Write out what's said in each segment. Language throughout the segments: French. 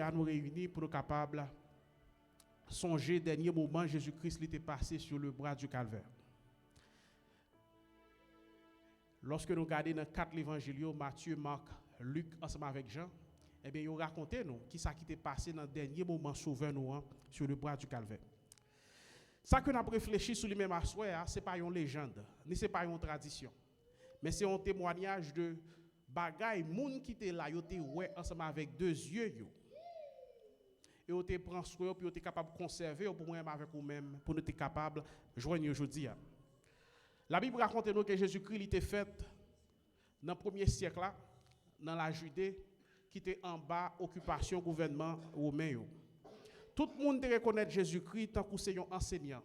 à nous réunir pour nous capables songer dernier moment Jésus-Christ était passé sur le bras du calvaire. Lorsque nous regardons dans 4 évangiles, Matthieu, Marc, Luc, ensemble avec Jean, eh bien, ils ont raconté nous qui ça qui était passé dans le dernier moment sauveur nous sur le bras du calvaire. Ça que nous avons réfléchi sur lui-même à soi, ce n'est pas une légende, ni ce n'est pas une tradition, mais c'est un témoignage de bagaille, moun qui était là, ils étaient ouais ensemble avec 2 yeux. Et vous prend soin, puis vous êtes capable de conserver pour moi avec vous-même, pour nous être capable de joindre aujourd'hui. La Bible raconte nous que Jésus-Christ était fait dans le 1er siècle, dans la Judée, qui était en bas, occupation, gouvernement romain. Tout le monde reconnaît Jésus-Christ tant que c'est un enseignant.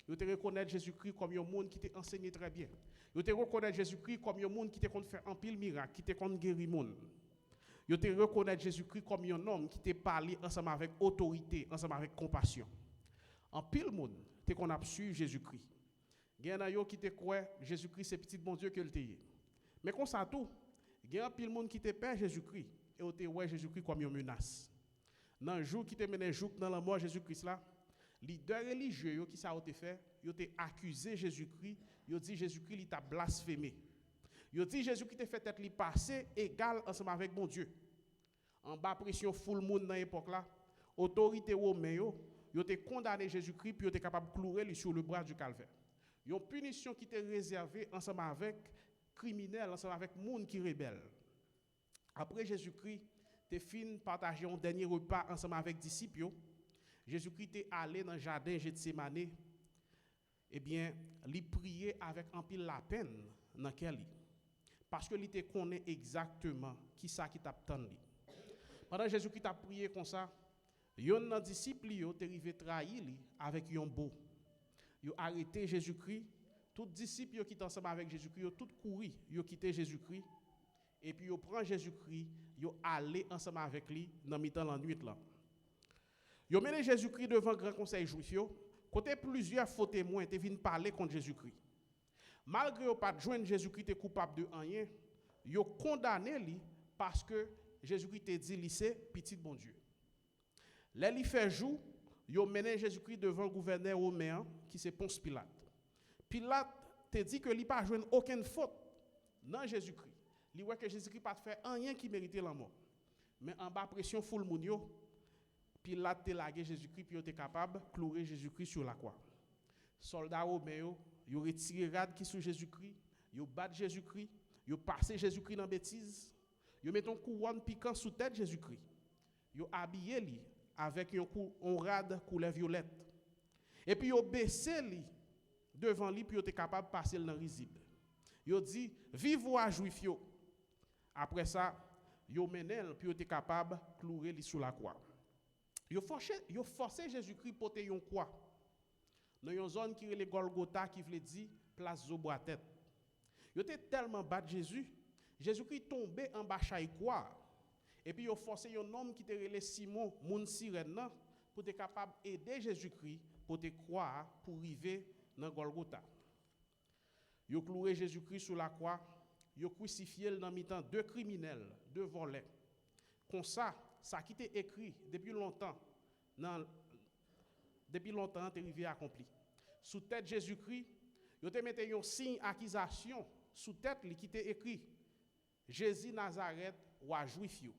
Vous te reconnaître Jésus-Christ comme un monde qui t'a enseigné très bien. Vous te reconnaître Jésus-Christ comme un monde qui t'a fait un pile miracle, qui t'a guéri monde. Vous te reconnaître Jésus-Christ comme un homme qui t'a parlé ensemble avec autorité, ensemble avec compassion. En pile monde, t'es qu'on a su Jésus-Christ. Il y en a qui te croient Jésus-Christ c'est petit bon Dieu que le t'est. Mais comme ça tout, il y a un pile monde qui te perd Jésus-Christ et vous te ouais Jésus-Christ comme une menace. Dans le jour qui te mené jour dans la mort Jésus-Christ là, leader religieux qui ça a été fait, ils ont accusé Jésus-Christ, ils ont dit Jésus-Christ il t'a blasphémé. Ils ont dit Jésus-Christ t'a fait tête li passer égal ensemble avec mon Dieu. En bas pression full monde dans l'époque là, autorité romaine, ils ont condamné Jésus-Christ puis ils ont été capable de clouer lui sur le bras du calvaire. Une punition qui était réservée ensemble avec criminels, ensemble avec monde qui rebelle. Après Jésus-Christ te fin partager un dernier repas ensemble avec disciples. Jésus-Christ est allé dans le jardin Gethsémane. Eh bien, il priait avec un pile la peine dans quel lit. Parce que il te connaît exactement qui ça qui t'attend. Pendant Jésus-Christ a prié comme ça, yon nan disciple yo te rive trahir li avec yon beau. Yo arrêté Jésus-Christ, tous disciples qui étaient ensemble avec Jésus-Christ, yo tout couru, yo quitté Jésus-Christ et puis yo prend Jésus-Christ, yo allé ensemble avec lui dans mi-temps la nuit là. Yo mené Jésus-Christ devant grand conseil juif yo, côté plusieurs faux témoins te viennent parler contre Jésus-Christ. Malgré yo pas joindre Jésus-Christ est coupable de rien, yo condamné lui parce que Jésus-Christ te dit lycée petit bon Dieu. Là il fait jour, yo mené Jésus-Christ devant le gouverneur romain qui c'est Ponce Pilate. Pilate te dit que il pas joindre aucune faute dans Jésus-Christ. Il voit que Jésus-Christ pas fait rien qui méritait la mort. Mais en bas pression full moun yo, Pilate te lagué Jésus-Christ puis il était capable de clouer Jésus-Christ sur la croix. Soldats romains yo retiré rad qui sur Jésus-Christ, yo battu Jésus-Christ, yo passé Jésus-Christ dans bêtise, yo met un couronne piquant sous tête Jésus-Christ. Yo habillé lui avec un rad couleur violette. Et puis yo baissé lui devant lui puis yo était capable de passer dans risible. Yo dit vive à juif yo. Après ça, yo menel puis yo était capable de clouer lui sur la croix. Yo forcé Jésus-Christ porter une croix dans une zone qui est le Golgotha qui veut dire place zo bois tête. Yo était tellement bas Jésus, Jésus-Christ tombé en bas chaque croix. Et puis yo forcé un homme qui était relé Simon moun sirène pour être capable aider Jésus-Christ pour te croire pour arriver dans Golgotha. Yo cloué Jésus-Christ sur la croix, yo crucifié dans mi-temps 2 criminels, 2 volets. Comme ça qui était écrit depuis longtemps, t'es arrivé accompli. Sous tête Jésus-Christ, yo te mette un signe accusation sous tête qui était écrit Jésus Nazareth roi juif yo.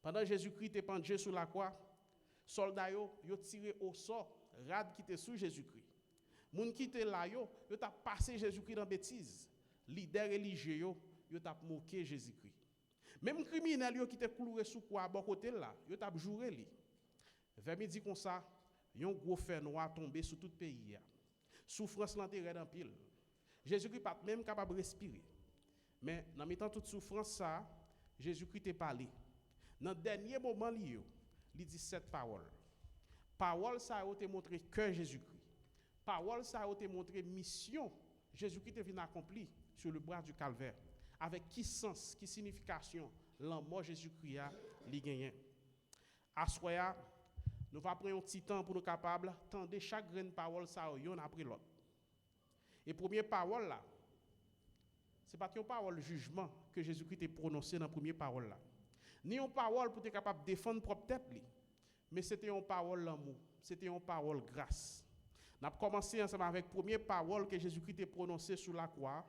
Pendant Jésus-Christ était pendu sur la croix, soldats yo tiré au sort rad qui était sous Jésus-Christ. Moun qui était là yo t'a passé Jésus-Christ dans bêtise. Leader religieux yo t'a moqué Jésus-Christ. Même criminel qui était cloué sous quoi bon côté là, yo t'a jouré li. Vers midi comme ça, yon gros fer noir tombé sur tout pays. Souffrance l'enterré dans pile. Jésus-Christ pas même capable de respirer. Mais dans mettant toute souffrance ça, Jésus-Christ est parlé. Dans le dernier moment il dit 7 paroles. Parole ça a été montré que Jésus-Christ. Parole ça a été montré mission Jésus-Christ est venu accomplir sur le bras du calvaire. Avec qui sens, qui signification, la mort Jésus-Christ a li gagné. Assoya, nous va prendre un petit temps pour nous capables tendre chaque graine parole ça yon après l'autre. Et première parole là, c'est pas une parole jugement que Jésus-Christ a prononcé dans la première parole là. ni une parole pour être capable de défendre propre tête li, mais c'était une parole l'amour, c'était une parole grâce. N'a commencé ensemble avec première parole que Jésus-Christ a prononcée sur la croix,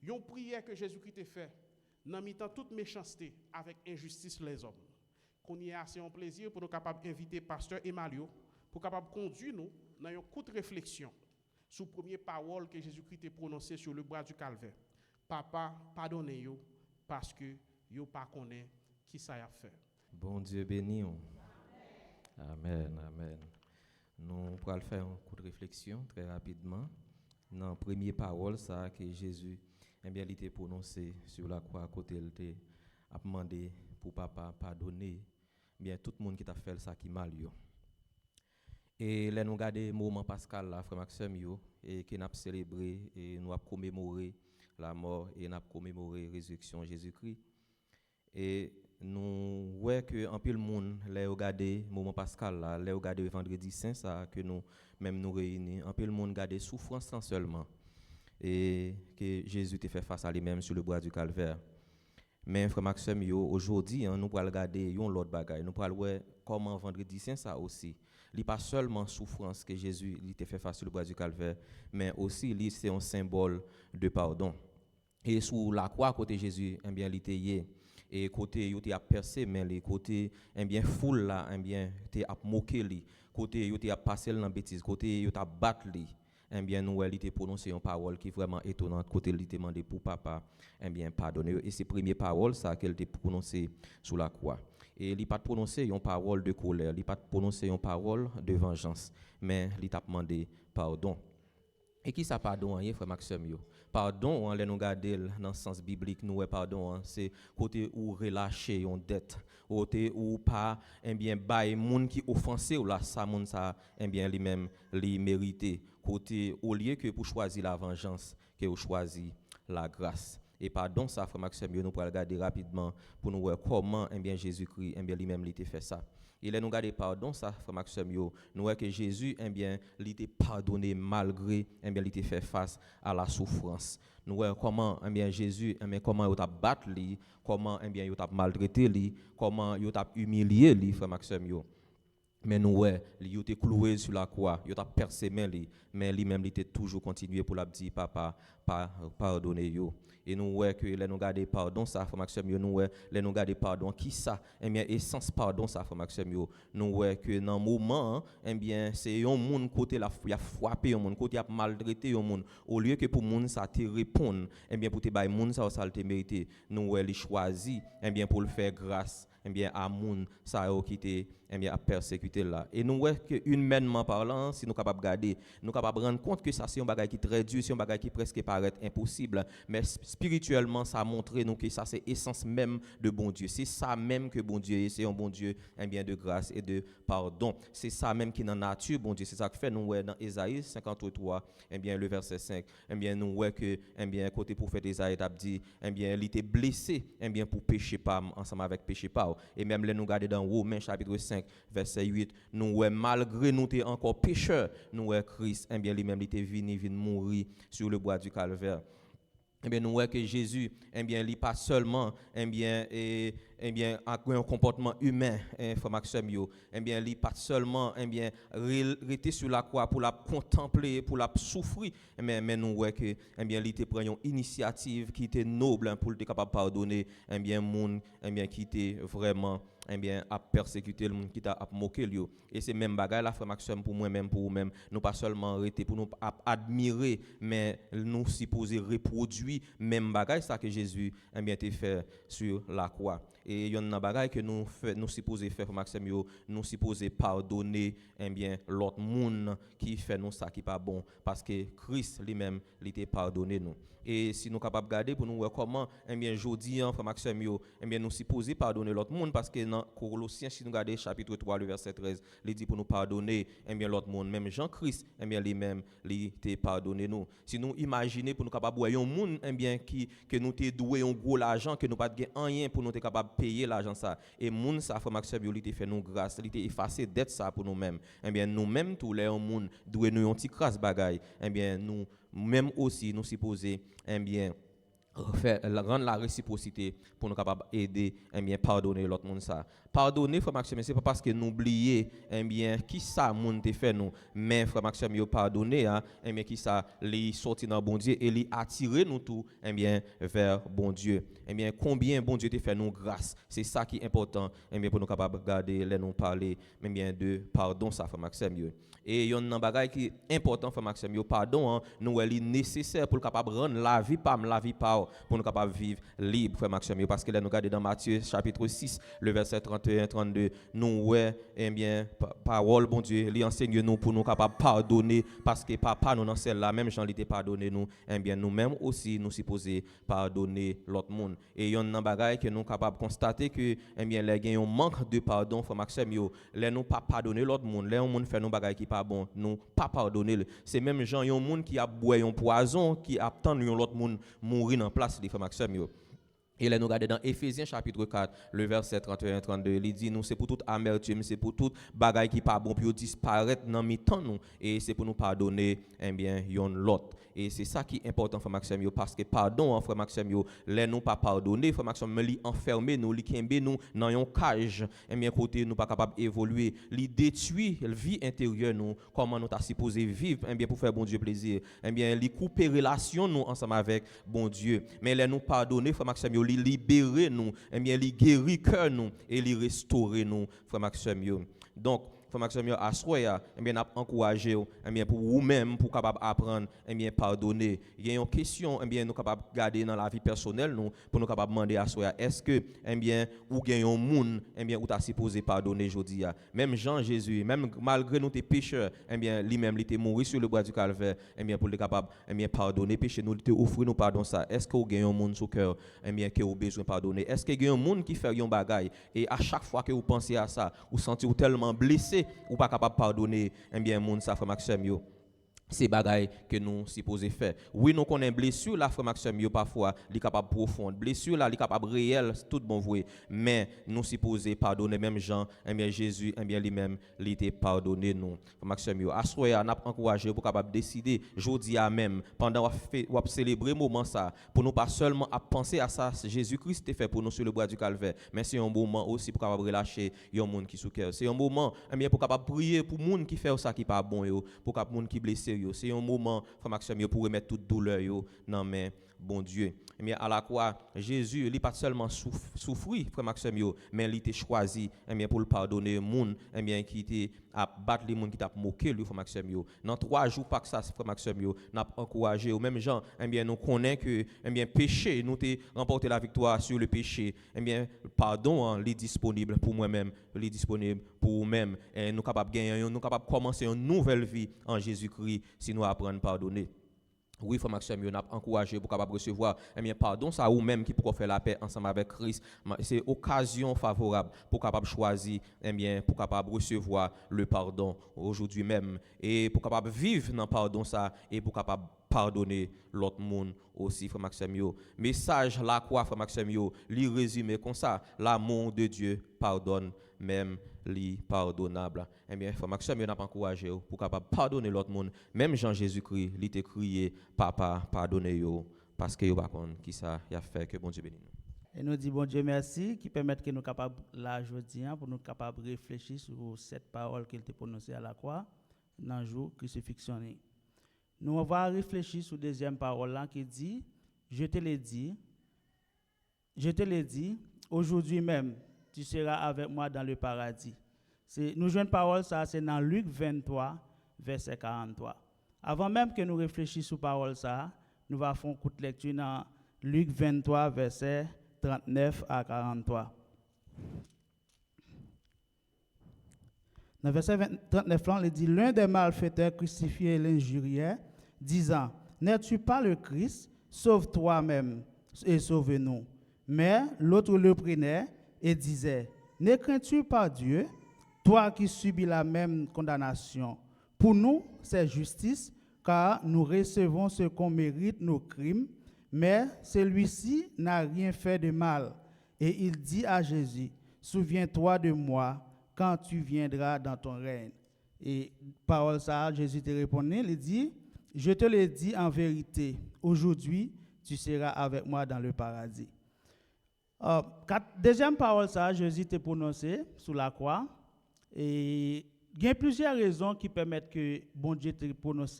une prière que Jésus-Christ a fait dans mi-temps toute méchanceté avec injustice les hommes. Qu'on y a assez un plaisir pour nous capables d'inviter pasteur Emmanuel pour capable conduire nous dans une courte réflexion sur première parole que Jésus-Christ a prononcée sur le bras du calvaire. Papa, pardonnez-yo parce que yo pas connaît qui ça a fait. Bon Dieu béni. Amen, amen. Nous pourrons faire une courte réflexion très rapidement. Dans la première parole, ça que Jésus il était prononcé sur la croix à côté, il a demandé pour papa pardonner bien tout le monde qui t'a fait ça qui mal yo. Et là nous regarder moment pascal là frère Maxime yo et qui n'a célébré et nous a commémoré la mort et n'a commémoré la résurrection de Jésus-Christ. Et nous voyons que en pile monde les regarder moment pascal là, les regarder vendredi saint ça que nous même nous réunis, en pile monde regarder souffrance sans seulement et que Jésus t'a fait face à lui-même sur le bois du calvaire. Mais frère Maxime yo aujourd'hui nous pourrons regarder yon l'autre bagaille, nous pourrons voir comment vendredi saint ça aussi. Il pas seulement souffrance que Jésus il t'a fait face sur le bois du calvaire, mais aussi c'est un symbole de pardon. Et sous la croix côté Jésus, eh bien il était et côté il a percé mais les côté eh bien foule là eh bien il a moqué lui, côté il a passé dans bêtise, côté il a battu lui. Eh bien nous il était prononcé une parole qui est vraiment étonnante côté il était demandé pour papa eh bien pardonner et c'est première parole ça qu'elle était prononcée sur la croix. Et il n'a pas prononcé une parole de colère, il n'a pas prononcé une parole de vengeance, mais il a demandé pardon. Et qui ça pardon, frère Maxime yo? Pardon, on nous regarder dans le sens biblique, nous pardon, c'est côté où relâcher une dette, côté où pas eh bien bail monde qui offensé ou là ça monde ça eh bien lui-même li mérité, côté au lieu que pour choisir la vengeance, que vous choisir la grâce. Et pardon ça frère Maxime nous pour regarder rapidement pour nous voir comment eh bien Jésus-Christ eh bien lui-même il était fait ça. Et là nous regarder pardon ça frère Maxime nous voyons que Jésus eh bien il était pardonné malgré eh bien il était fait face à la souffrance. Nous voyons comment eh bien Jésus eh bien comment il t'a battu lui, comment eh bien il t'a maltraité lui, comment il t'a humilié lui frère Maxime. Mais nous, il était cloué sur la croix, il a percé, mais lui-même, il était toujours continué pour la dire, papa, pardonnez yo. Et nous voyons que les nous garder pardon, ça, frère Maxime, nous voyons, les nous garder pardon, qui ça, eh bien, essence pardon, ça, frère Maxime, nous voyons que dans le moment, eh bien, c'est un monde côté la il a frappé un monde, côté a maltraité un monde, au lieu que pour monde ça te répondre, eh bien, pour te bailler monde ça te mérité, nous voyons, il choisi, eh bien, pour le faire grâce. Eh bien à moun ça qui était eh bien à persécuter là et nous voyons que humainement parlant si nous capable garder nous capable rendre compte que ça c'est un bagage qui très dur c'est un bagage qui presque paraît impossible mais spirituellement ça a montré nous que ça c'est essence même de bon Dieu c'est ça même que bon Dieu est c'est un bon Dieu eh bien de grâce et de pardon c'est ça même qui dans nature bon Dieu c'est ça que fait nous voyons dans Ésaïe 53 eh bien le verset 5 eh bien nous voyons que eh bien côté prophète Ésaïe a dit eh bien il était blessé eh bien pour pécher pas ensemble avec pécher pas. Et même là nous regarder dans Romains chapitre 5 verset 8 nous malgré nous t'es encore pécheurs nous Christ eh bien lui-même il était venu mourir sur le bois du calvaire. Eh bien nous voyons que Jésus eh bien il pas seulement eh bien un comportement humain Maxime eh bien il pas seulement eh bien rester sur la croix pour la contempler pour la souffrir mais nous voyons que eh bien il était prend une initiative qui était noble pour être capable pardonner eh bien monde eh bien qui était vraiment eh bien a persécuté le monde qui t'a moqué lui et c'est même bagaille la frère Maxime pour moi même pour vous-même nous pas seulement arrêter pour nous admirer mais nous supposer reproduire même bagaille ça que Jésus eh bien été fait sur la croix et il y en a bagaille que nous supposer faire Maxime nous supposer pardonner eh bien l'autre monde qui fait nous ça qui pas bon parce que Christ lui-même il était pardonné nous et si nous capable garder pour nous voir comment eh bien jodi frère Maxime eh bien nous supposer pardonner l'autre monde parce que dans Colossiens si nous regarder chapitre 3 le verset 13 il dit pour nous pardonner eh bien l'autre monde même Jean-Christ eh bien lui-même il était pardonné nous si nous imaginer pour nous capable voir un monde eh bien qui que nous t'ai doué un gros l'argent que nous pas gain rien pour nous être capable payer l'argent ça et monde ça frère Maxime il était fait nous grâce il était effacé dette ça pour nous-mêmes eh bien nous-mêmes tous les monde doué nous un petit crasse bagaille eh bien nous même aussi nous supposer eh bien rendre la réciprocité pour nous capables aider pardonner l'autre monde ça. Pardonner frère Maxime, c'est pas parce que nous oublier qui ça monde te fait nous, mais frère Maxime yo pardonner qui ça li sorti dans bon Dieu et li attirer nous tout vers bon Dieu. Combien bon Dieu te fait nous grâce. C'est ça qui est important pour nous capables garder les nous parler de pardon ça frère Maxime yo. Et il y a un bagage qui est important frère Maxime yo pardon nous est nécessaire pour capable rendre la vie pas pour nous capables vivre libre frère Maxime parce que là nous regarder dans Matthieu chapitre 6 le verset 31-32 nous parole bon Dieu lui enseigne nous pour nous capables pardonner parce que papa nous dans celle-là même Jean l'était pardonné nous nous-mêmes aussi nous supposés pardonner l'autre monde et il y a un bagage que nous capables constater que les gain un manque de pardon frère Maxime les nous pas pardonner l'autre monde les monde fait nous bagage qui pas bon nous pas pardonner c'est même gens un monde qui a boire un poison qui attend l'autre monde mourir en place les frères Maxime. Et là nous regardons dans Éphésiens chapitre 4 le verset 31-32 il dit nous c'est pour toute amertume c'est pour toute bagaille qui pas bon pour disparaître dans mi-temps nous et c'est pour nous pardonner yon l'autre et c'est ça qui est important frère Maxime parce que pardon frère Maxime les nous pas pardonner frère Maxime li enfermer nous li kembe nous dans yon cage côté nous pas capable évoluer li détruit la vie intérieure nous comment nous ta supposé vivre pour faire bon Dieu plaisir li couper relation nous ensemble avec bon Dieu mais les nous pardonner frère Maxime li libérer nous li guérir cœur nous et li restaurer nous frère Maxime donc frère Maxime à soya n'a encourager pour vous-même pour capable apprendre pardonner il y a une question nous capable garder dans la vie personnelle nous pour nous capable demander à soya est-ce que ou gagne un monde ou t'a supposé pardonner aujourd'hui même Jean Jésus même malgré nous tes pécheurs lui-même il était mort sur le bois du calvaire pour le capable pardonner péché nous te offrir nous pardon ça est-ce que vous gagne un monde sur cœur que vous besoin pardonner est-ce que gagne un monde qui fait un bagaille et à chaque fois que vous pensez à ça vous sentez tellement blessé ou pas capable pardonner monde ça frère Maxime c'est bagaille que nous supposé faire oui nous connaissons blessure la frère Maxime parfois li capable profonde blessure là li capable réel tout bon vrai mais nous supposé pardonner même Jean Jésus lui-même il était pardonné nous frère Maxime assoya n'a encourager pour capable décider jodi à même pendant ou célébrer moment ça pour nous pas seulement à penser à ça Jésus-Christ fait pour nous sur le bois du calvaire mais c'est un moment aussi pour capable relâcher yon monde qui sous cœur c'est un moment pour capable prier pour monde qui fait ça qui pas bon pour capable monde qui blessé c'est un moment frère Maxime pour remettre toute douleur dans main bon Dieu mais à la croix Jésus il pas seulement souffrir frère Maxime mais il était choisi pour le pardonner monde qui était à battre les monde qui t'a moqué lui frère Maxime dans 3 jours pas que ça frère Maxime n'a encouragé au même gens nous connaît que péché nous t'ai remporté la victoire sur le péché pardon il est disponible pour moi-même il est disponible pour vous-même et nous capable gagner nous capable commencer une nouvelle vie en Jésus-Christ si nous apprenons à pardonner. Oui, frère Maxime, nous avons encouragé pour capable recevoir pardon, ça ou même qui pourra faire la paix ensemble avec Christ. C'est occasion favorable pour capable choisir pour capable recevoir le pardon aujourd'hui même et pour capable vivre dans pardon ça et pour capable pardonner l'autre monde aussi frère Maxime. Message la croix frère Maxime, li résumé comme ça, l'amour de Dieu pardonne même li pardonnable. Frère Maxime n'a pas encouragé pour capable pardonner l'autre monde. Même Jean Jésus-Christ, il t'a crié papa pardonnez yo parce que yo pas connait qui ça y a fait que bon Dieu bénisse nous. Et nous dit bon Dieu merci qui permet que nous capables là aujourd'hui pour nous capables réfléchir sur cette parole qu'il t'a prononcée à la croix dans le jour crucifixion. Nous on va réfléchir sur deuxième parole là qui dit je te l'ai dit aujourd'hui même tu seras avec moi dans le paradis. Nous jouons une parole, ça c'est dans Luc 23, verset 43. Avant même que nous réfléchissions sur parole, ça, nous allons faire un coup de lecture dans Luc 23, verset 39 à 43. Dans verset 39, il dit, l'un des malfaiteurs crucifiés l'injuriait, disant, n'es-tu pas le Christ? Sauve toi-même et sauve-nous. Mais l'autre le prenait et disait, ne crains-tu pas Dieu, toi qui subis la même condamnation? Pour nous, c'est justice, car nous recevons ce qu'on mérite nos crimes, mais celui-ci n'a rien fait de mal. Et il dit à Jésus, souviens-toi de moi quand tu viendras dans ton règne. Et parole ça, Jésus te répondait, il dit, je te le dis en vérité, aujourd'hui, tu seras avec moi dans le paradis. Deuxième parole, ça, Jésus t'a prononcé sous la croix. Et il y a plusieurs raisons qui permettent que bon Dieu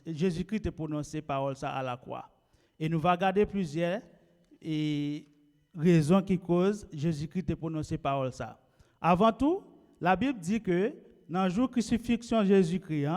Jésus-Christ t'ait prononcé parole ça à la croix. Et nous allons regarder plusieurs raisons qui causent Jésus-Christ t'ait prononcé parole ça. Avant tout, la Bible dit que dans le jour de crucifixion de Jésus-Christ,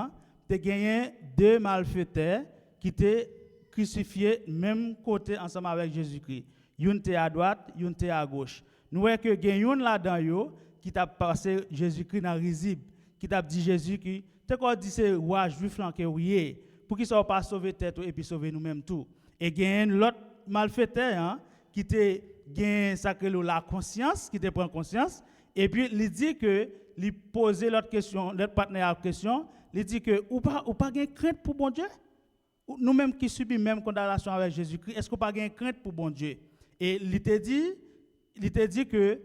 tu as gagné deux malfaiteurs qui étaient crucifiés même côté ensemble avec Jésus-Christ. Une était à droite, une était à gauche. Nous voyons que il y a une là-dedans qui t'a passé Jésus-Christ dans risible, qui t'a dit Jésus-Christ, tu as dit c'est roi juif là qui est pour qu'il soit pas sauver tête et puis sauver nous-mêmes tout. Et il y a l'autre malfaiteur qui t'a gagné sacré la conscience, qui t'a prend conscience et puis il dit que il poser l'autre question, l'autre partenaire a question, il dit que ou pas gain crainte pour bon Dieu. Nous-mêmes qui subissons même condamnation avec Jésus-Christ, est-ce qu'on pas gain crainte pour bon Dieu? Et il t'a dit que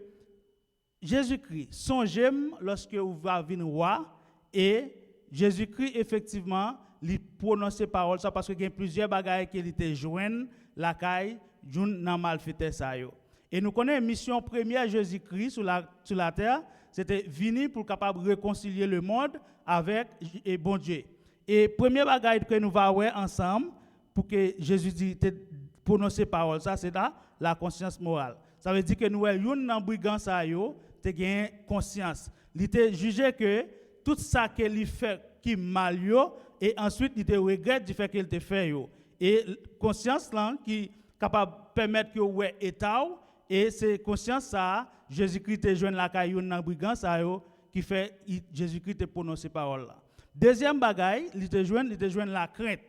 Jésus-Christ, songez-moi lorsque vous va venir roi et Jésus-Christ effectivement il prononce parole ça parce que il y a plusieurs bagages qu'il était joindre la caille dans malfaiteur ça yo. Et nous connaissons mission première Jésus-Christ sur la terre, c'était venir pour capable réconcilier le monde avec et bon Dieu. Et premier bagage que nous va voir ensemble pour que Jésus dit prononcer parole ça c'est la conscience morale. Ça veut dire que nous yon nan brigand ça yo te gain conscience. Il te jugé que tout ça qu'il fait qui mal yo et ensuite il te regrette du fait qu'il te fait yo. Et conscience là qui capable permettre que ouais état et c'est conscience ça Jésus-Christ te joindre la caillou nan brigand ça yo qui fait Jésus-Christ te prononcer parole là. Deuxième bagaille, il te joindre la crainte.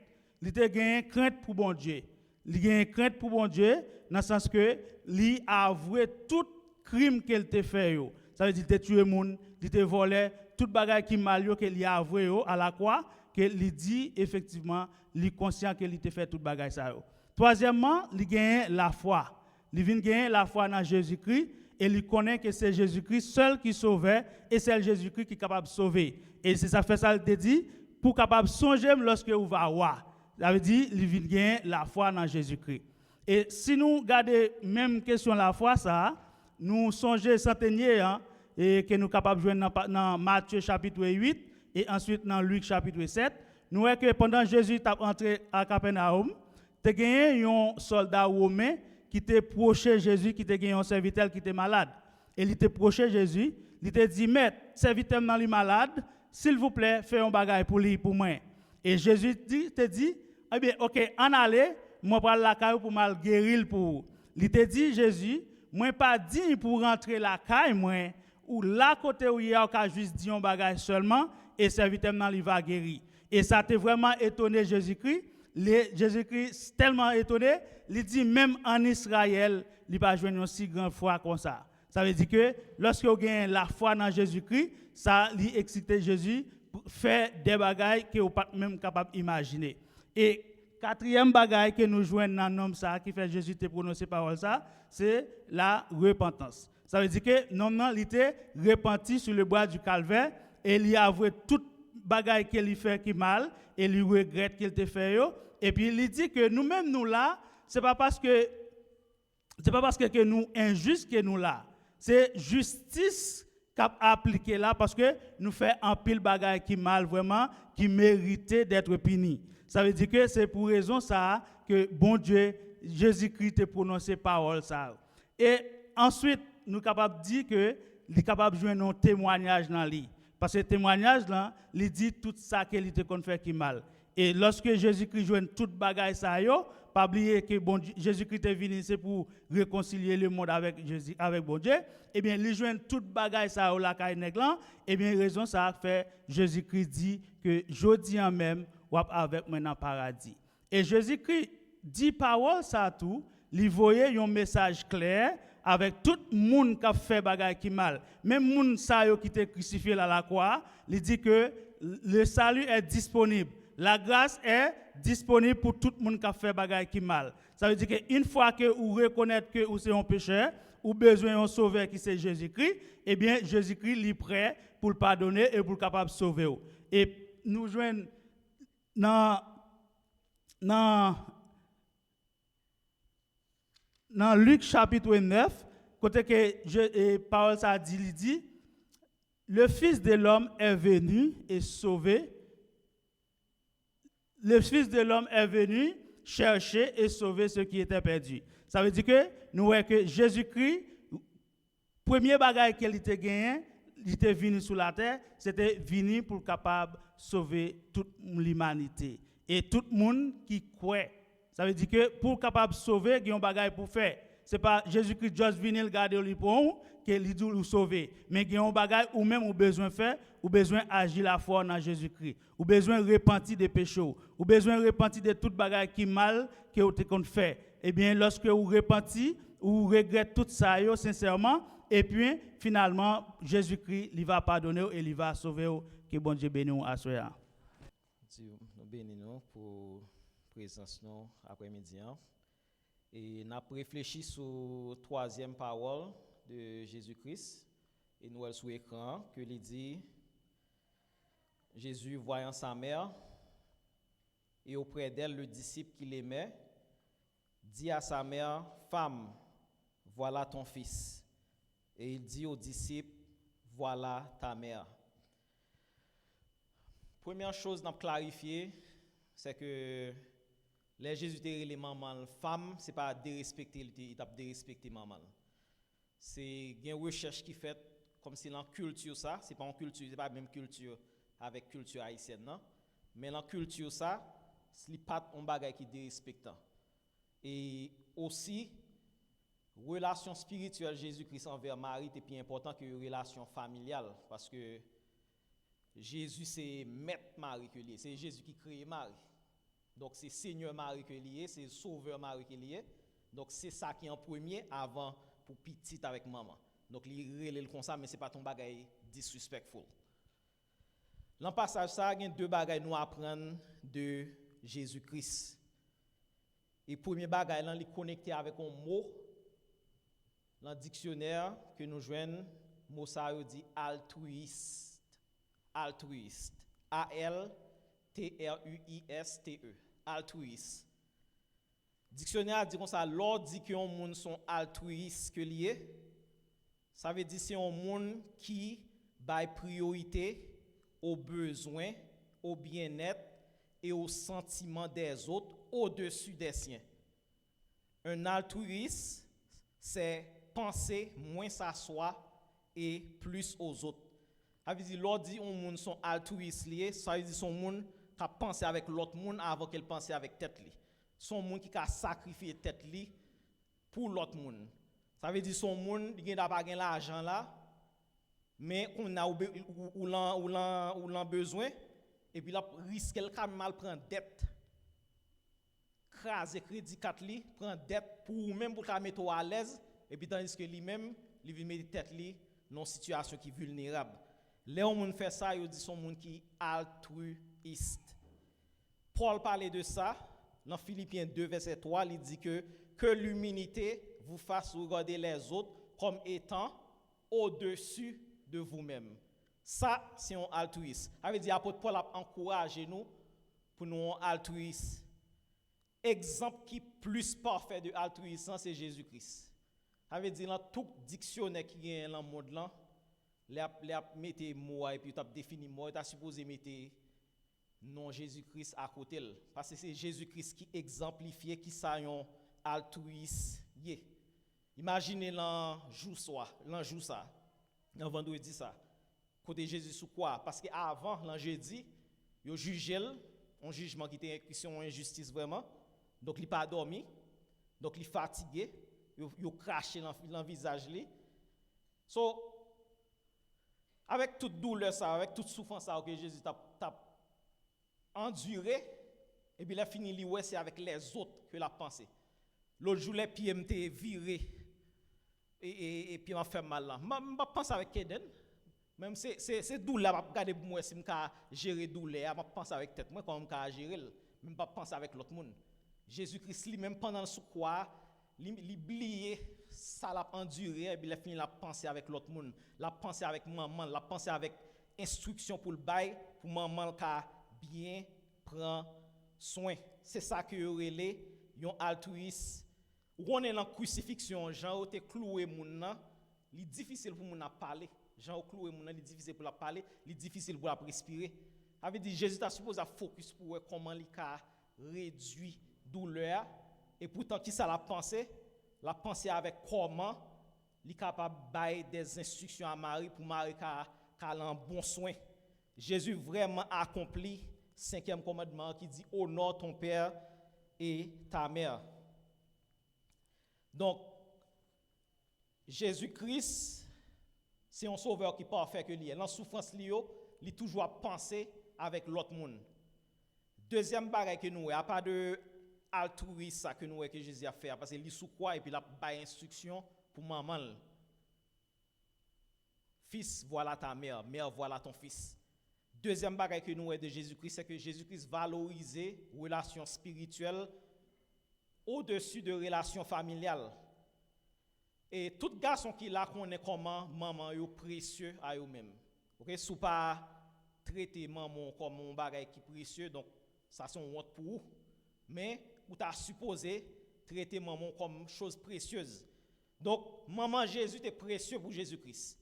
Il te gain crainte pour bon Dieu. Il gain crainte pour bon Dieu dans le sens que il a avoué tout crime qu'il te fait yo. Ça veut dire qu'il t'a tué moun, il t'a volé, tout bagage qui mal yo qu'il a avoué yo à la croix que il dit effectivement, il est conscient qu'il t'a fait tout bagage ça yo. Troisièmement, il gagne la foi. Il vient gagner la foi dans Jésus-Christ et il connaît que c'est Jésus-Christ seul qui sauvait et c'est Jésus-Christ qui est capable de sauver. Et c'est ça fait ça il te dit pour capable songer lorsque vous va voir. Ça veut dire il vient gagner la foi dans Jésus-Christ. Et si nous regardons même question la foi ça, nous songez centenier et que nous capables de jouer dans Matthieu chapitre 8 et ensuite dans Luc chapitre 7, nous voyons que pendant Jésus est entré à Capernaum, tu as gagné un soldat romain qui t'a proché Jésus, qui t'a gagné un serviteur qui était malade. Et il t'a proché Jésus, il t'a dit maître, serviteur dans les malade, s'il vous plaît, fais un bagage pour lui pour moi. Et Jésus te dit eh bien OK, en aller, moi prendre la caille pour mal guérir pour. Il te dit Jésus, moi pas digne pour rentrer la caille moi ou là côté où il y a juste dit un bagage seulement et serviteur dans il va guérir. Et ça t'a vraiment étonné Jésus-Christ. Jésus-Christ tellement étonné, il dit même en Israël, il va jouer une si grande foi comme ça. Ça veut dire que lorsque vous avez la foi dans Jésus-Christ, ça lui excite Jésus pour faire des bagages que vous pas même capable d'imaginer. Et quatrième bagaille que nous jouons dans nom ça qui fait Jésus te prononcer parole ça, c'est la repentance. Ça veut dire que non il était repenti sur le bois du calvaire et il a avoué toute bagaille qu'il fait qui mal et il regrette qu'il te fait yo. Et puis il dit que nous-mêmes nous là, c'est pas parce que nous injustes que nous là. C'est justice qu'a appliqué là parce que nous fait un pile bagaille qui mal vraiment qui méritait d'être puni. Ça veut dire que c'est pour raison ça que bon Dieu Jésus-Christ a prononcé parole ça. Et ensuite nous capable dire que il est capable de jouer un témoignage dans lui parce que témoignage là, il dit tout ça qu'il te qu'on fait qui mal. Et lorsque Jésus-Christ joue toute bagaille ça yo, pas oublier que bon Jésus-Christ est venu c'est pour réconcilier le monde avec Jésus avec bon Dieu. Eh bien, il joue toute bagaille ça au la caille nèg là, eh bien raison ça fait Jésus-Christ dit que jodi en même ou avec moi dans paradis. Et Jésus-Christ dit parole ça tout, il voyait un message clair avec tout le monde qui a fait bagaille qui mal. Même monde ça yo qui était crucifié à la croix, il dit que le salut est disponible. La grâce est disponible pour tout le monde qui a fait bagaille qui mal. Ça veut dire qu'une fois que vous reconnaissez que vous êtes un pécheur, ou besoin d'un sauveur qui c'est Jésus-Christ, eh bien Jésus-Christ est prêt pour le pardonner et pour le capable de sauver. Et nous joignons dans dans Luc chapitre 9, côté que parole ça dit, il dit, le Fils de l'homme est venu et sauvé. Le Fils de l'homme est venu chercher et sauver ceux qui étaient perdus. Ça veut dire que nous voyons que Jésus-Christ, premier bagage qu'il était gagné, il était venu sur la terre, c'était venu pour capable sauver toute l'humanité et tout le monde qui croit. Ça veut dire que pour capable sauver, il y a un bagage pour faire. C'est pas Jésus-Christ juste venir le garder au pour que il dit nous sauver, mais il y a un bagage ou même ou besoin faire, ou besoin agir la foi dans Jésus-Christ, ou besoin repentir des péchés, ou besoin repentir de tout bagage qui mal que vous te fait. Eh bien lorsque vous repentez, ou regrettez tout ça sincèrement, et puis finalement Jésus-Christ il va pardonner et il va sauver, que bon Dieu bénisse à cela. Nous bénissons pour présence nous après-midi. Et nous avons réfléchi sur la troisième parole de Jésus-Christ. Et nous allons sur l'écran que il dit Jésus voyant sa mère et auprès d'elle le disciple qu'il aimait, dit à sa mère, femme, voilà ton fils. Et il dit au disciple, voilà ta mère. Première chose à clarifier, c'est que les Jésus les maman femme, c'est pas dérespecter, il t'a dérespecter maman. C'est une recherche qui fait comme si dans culture ça, c'est pas en culture, c'est pas même culture avec culture haïtienne non, mais dans culture ça, c'est pas un bagage qui dérespectant. Et aussi relation spirituelle Jésus-Christ envers Marie est plus important que relation familiale parce que Jésus c'est maître Marie que lié, c'est Jésus qui crée Marie. Donc c'est Seigneur Marie que lié, c'est Sauveur Marie que lié. Donc c'est ça qui est en premier avant pour petite avec maman. Donc il relève comme ça mais c'est pas ton bagage disrespectful. Dans le passage ça, il y a deux bagages nous apprendre de Jésus-Christ. Et premier bagage là, il est connecté avec un mot dans le dictionnaire que nous joignons, mot ça dit altruiste. Altruiste. A-L-T-R-U-I-S-T-E. Altruiste. Dictionnaire dit comme ça, l'ordre dit que un monde sont altruistes que lié. Ça veut dire c'est un monde qui baille priorité aux besoins, au bien-être et aux sentiments des autres au-dessus des siens. Un altruiste, c'est penser moins à soi et plus aux autres. Ça veut dire l'ordre dit un monde sont altruistes liés, ça veut dire son monde qui pense avec l'autre monde avant qu'elle pense avec tête li. Son monde qui a sacrifié tête li pour l'autre monde. Ça veut dire son monde il n'a pas l'argent là, mais on a ou besoin et puis là risque qu'elle mal prendre dette. Craser crédit 4 li, prendre dette pour même pour la mettre à l'aise et puis tandis que lui-même il veut mettre tête li dans une situation qui est vulnérable. Les gens fait ça, ils disent son monde qui altruiste. Paul parlait de ça dans Philippiens 2 verset 3, il dit que l'humilité vous fasse regarder les autres comme étant au-dessus de vous-même. Ça c'est un altruiste. Ça veut dire apôtre Paul a encouragé nous pour nous altruistes. Exemple qui plus parfait de altruisme c'est Jésus-Christ. Ça veut dire dans tout dictionnaire qui est dans le monde là, les mettez moi et puis tu as défini moi, tu as supposé mettre non Jésus-Christ à côté parce que c'est Jésus-Christ qui exemplifie qui ça un altruiste. Imaginez l'jour ça, le vendredi ça. Côté Jésus sous quoi? Parce que avant le jeudi, il jugé un jugement qui était une injustice vraiment. Donc il pas dormi. Donc il fatigué, il craché dans le visage li. So avec toute douleur ça, avec toute souffrance ça que Jésus t'a enduré et puis il a fini li ouais c'est avec les autres que la pensée. L'autre jour les pieds m'étaient virés et puis m'a fait mal là. M'a pense avec Keden. Même c'est douleur m'a regarder pour moi si m'ka gérer douleur, m'a pense avec tête moi comment m'ka gérer, même pas penser avec l'autre monde. Jésus-Christ lui-même pendant le croix, il oublié ça l'a enduré et puis il a fini la penser avec l'autre monde, la penser avec maman, la penser avec instruction pour le bail pour maman ka bien prend soin. C'est ça que relé un altruiste On est dans crucifixion, Jean était cloué moun nan, li difficile pour moun parler. Jean cloué moun nan, li difficile pour la parler, li difficile pour la respirer. Avait dit Jésus t'a supposé focus pour voir comment il a réduit douleur et pourtant qui ça la pensée avec comment il est capable de bailler des instructions à Marie pour Marie qu'elle a un bon soin. Jésus vraiment accompli 5e commandement qui dit honore ton père et ta mère. Donc Jésus-Christ c'est un sauveur qui parfait que lui. Dans souffrance li il toujours penser avec l'autre monde. Deuxième bagaille que nous, il n'y a pas de altruisme que nous que Jésus a fait parce qu'il sous quoi et puis il a bail instruction pour maman. Fils, voilà ta mère, mère, voilà ton fils. Deuxième bagaille que nous de Jésus-Christ, c'est que Jésus-Christ valorisait relations spirituelles au-dessus de relations familiales. Et tout garçon qui là connaît comment maman est précieux à eux-mêmes. OK, sous pas traiter maman comme un bagage qui précieux donc ça c'est honte pour vous. Mais vous t'a supposé traiter maman comme chose précieuse. Donc maman Jésus était précieux pour Jésus-Christ.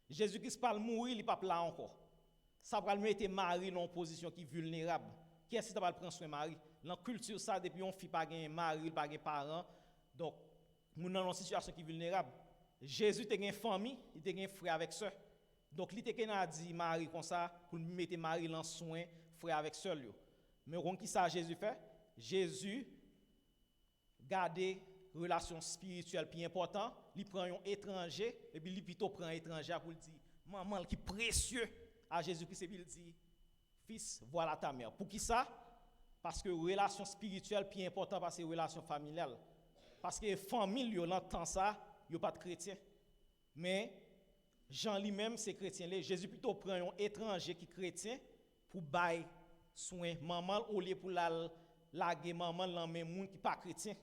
Jésus-Christ pas mourir, il pas là encore. Ça va le mettre Marie dans une position qui est vulnérable. Qui est-ce qui va prendre soin de Marie? Dans la culture ça depuis on fit pas gain mari, pas gain parents. Donc nous dans une situation qui est vulnérable. Jésus était une famille, il était un frère avec sœur. Donc il était qu'un dit Marie comme ça pour mettre Marie dans soin frère avec sœur. Mais on qui ça Jésus fait? Jésus garder relation spirituelle plus important, il prend un étranger et puis il plutôt prend un étranger pour dire maman qui précieux à Jésus-Christ et puis il dit fils voilà ta mère. Pour qui ça? Parce que relation spirituelle plus important parce que relation familiale. Parce que famille yo l'entend ça, yo pas de chrétien. Mais Jean lui-même c'est chrétien. Jésus plutôt prend un étranger qui chrétien pour bailler soin maman au lieu pour la laguer maman dans même monde qui pas chrétien.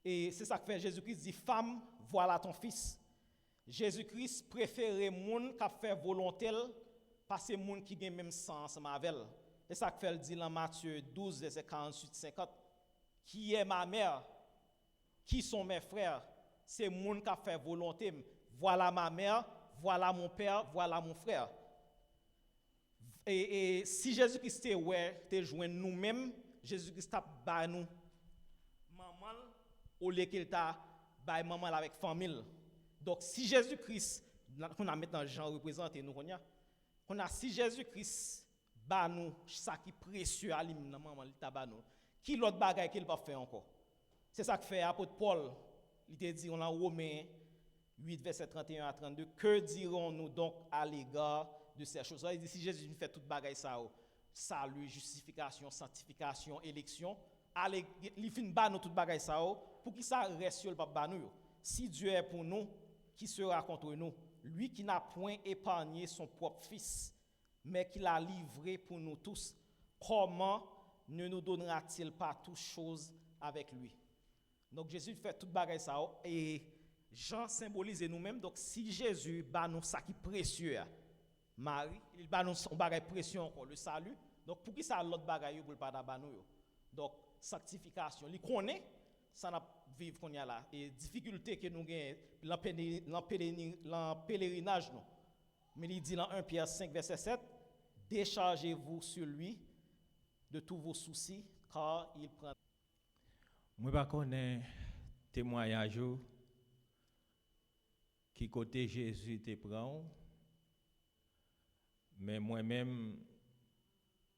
Et c'est ça que fait Jésus-Christ dit femme, voilà ton fils. Jésus-Christ préférait moun qui fait volonté parce que moun qui gagne même sens avec elle. C'est ça que fait dit dans Matthieu 12 verset 48-50. Qui est ma mère? Qui sont mes frères? C'est moun qui fait volonté. Voilà ma mère, voilà mon père, voilà mon frère. Et si Jésus-Christ te joint nous-mêmes, Jésus-Christ t'a ba nous maman au lieu qu'il t'a ba maman avec famille. Donc si Jésus-Christ qu'on a maintenant Jean représenté nous qu'on a si Jésus-Christ ba nous ça qui précieux à lui maman il t'a ba nous. Qui l'autre bagaille qu'il va faire encore? C'est ça que fait apôtre Paul. Il te dit on a Romains 8 verset 31 à 32 que dirons-nous donc à l'égard de ces choses? Il dit si Jésus fait toute bagaille ça salut, justification, sanctification, élection, allez il fin ba nous toute bagaille ça pour qui ça reste sur le pas ba nous. Si Dieu est pour nous, qui sera contre nous? Lui qui n'a point épargné son propre fils, mais qui l'a livré pour nous tous, comment ne nous donnera-t-il pas toutes choses avec lui? Donc Jésus fait toute bagaille ça et Jean symbolise nous-mêmes. Donc si Jésus bat nous ça qui précieux, Marie, il bat nous son bagaille précieux encore le salut. Donc pour qui ça l'autre bagaille pour pas ba nous? Donc sanctification, il connaît ça n'a vivre qu'on y a là et difficulté que nous gagne dans pèlerinage nous. Mais il dit dans 1 Pierre 5 verset 7, déchargez-vous sur lui de tous vos soucis car il prend. Moi pas connais témoignage qui côté Jésus te prend mais moi-même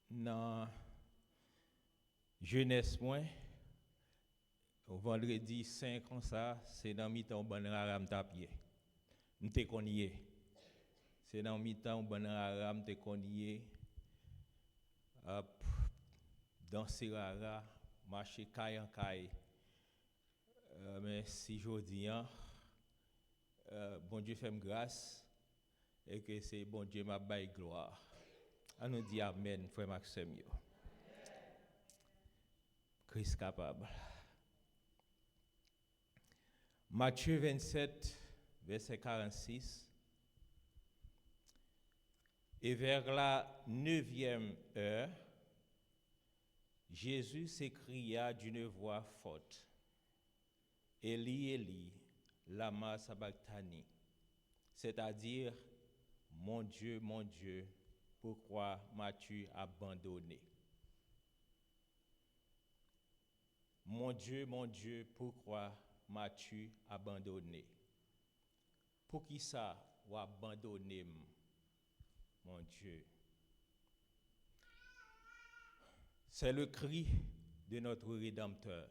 dans jeunesse moins vendredi 5 comme ça c'est dans mi-temps bon aram tapier m'te connait c'est dans mi-temps bon aram te connait danser rara marcher caille en caille mais si jodi bon Dieu fait grâce et que c'est bon Dieu m'a bail gloire. On nous dit amen frère Maxime yo. Christ capable. Matthieu 27 verset 46. Et vers la 9e heure Jésus s'écria d'une voix forte. Eli, Eli, lama sabachthani, c'est-à-dire, mon Dieu, pourquoi m'as-tu abandonné? Mon Dieu, pourquoi m'as-tu abandonné? Pour qui ça ou abandonné, mon Dieu? C'est le cri de notre Rédempteur.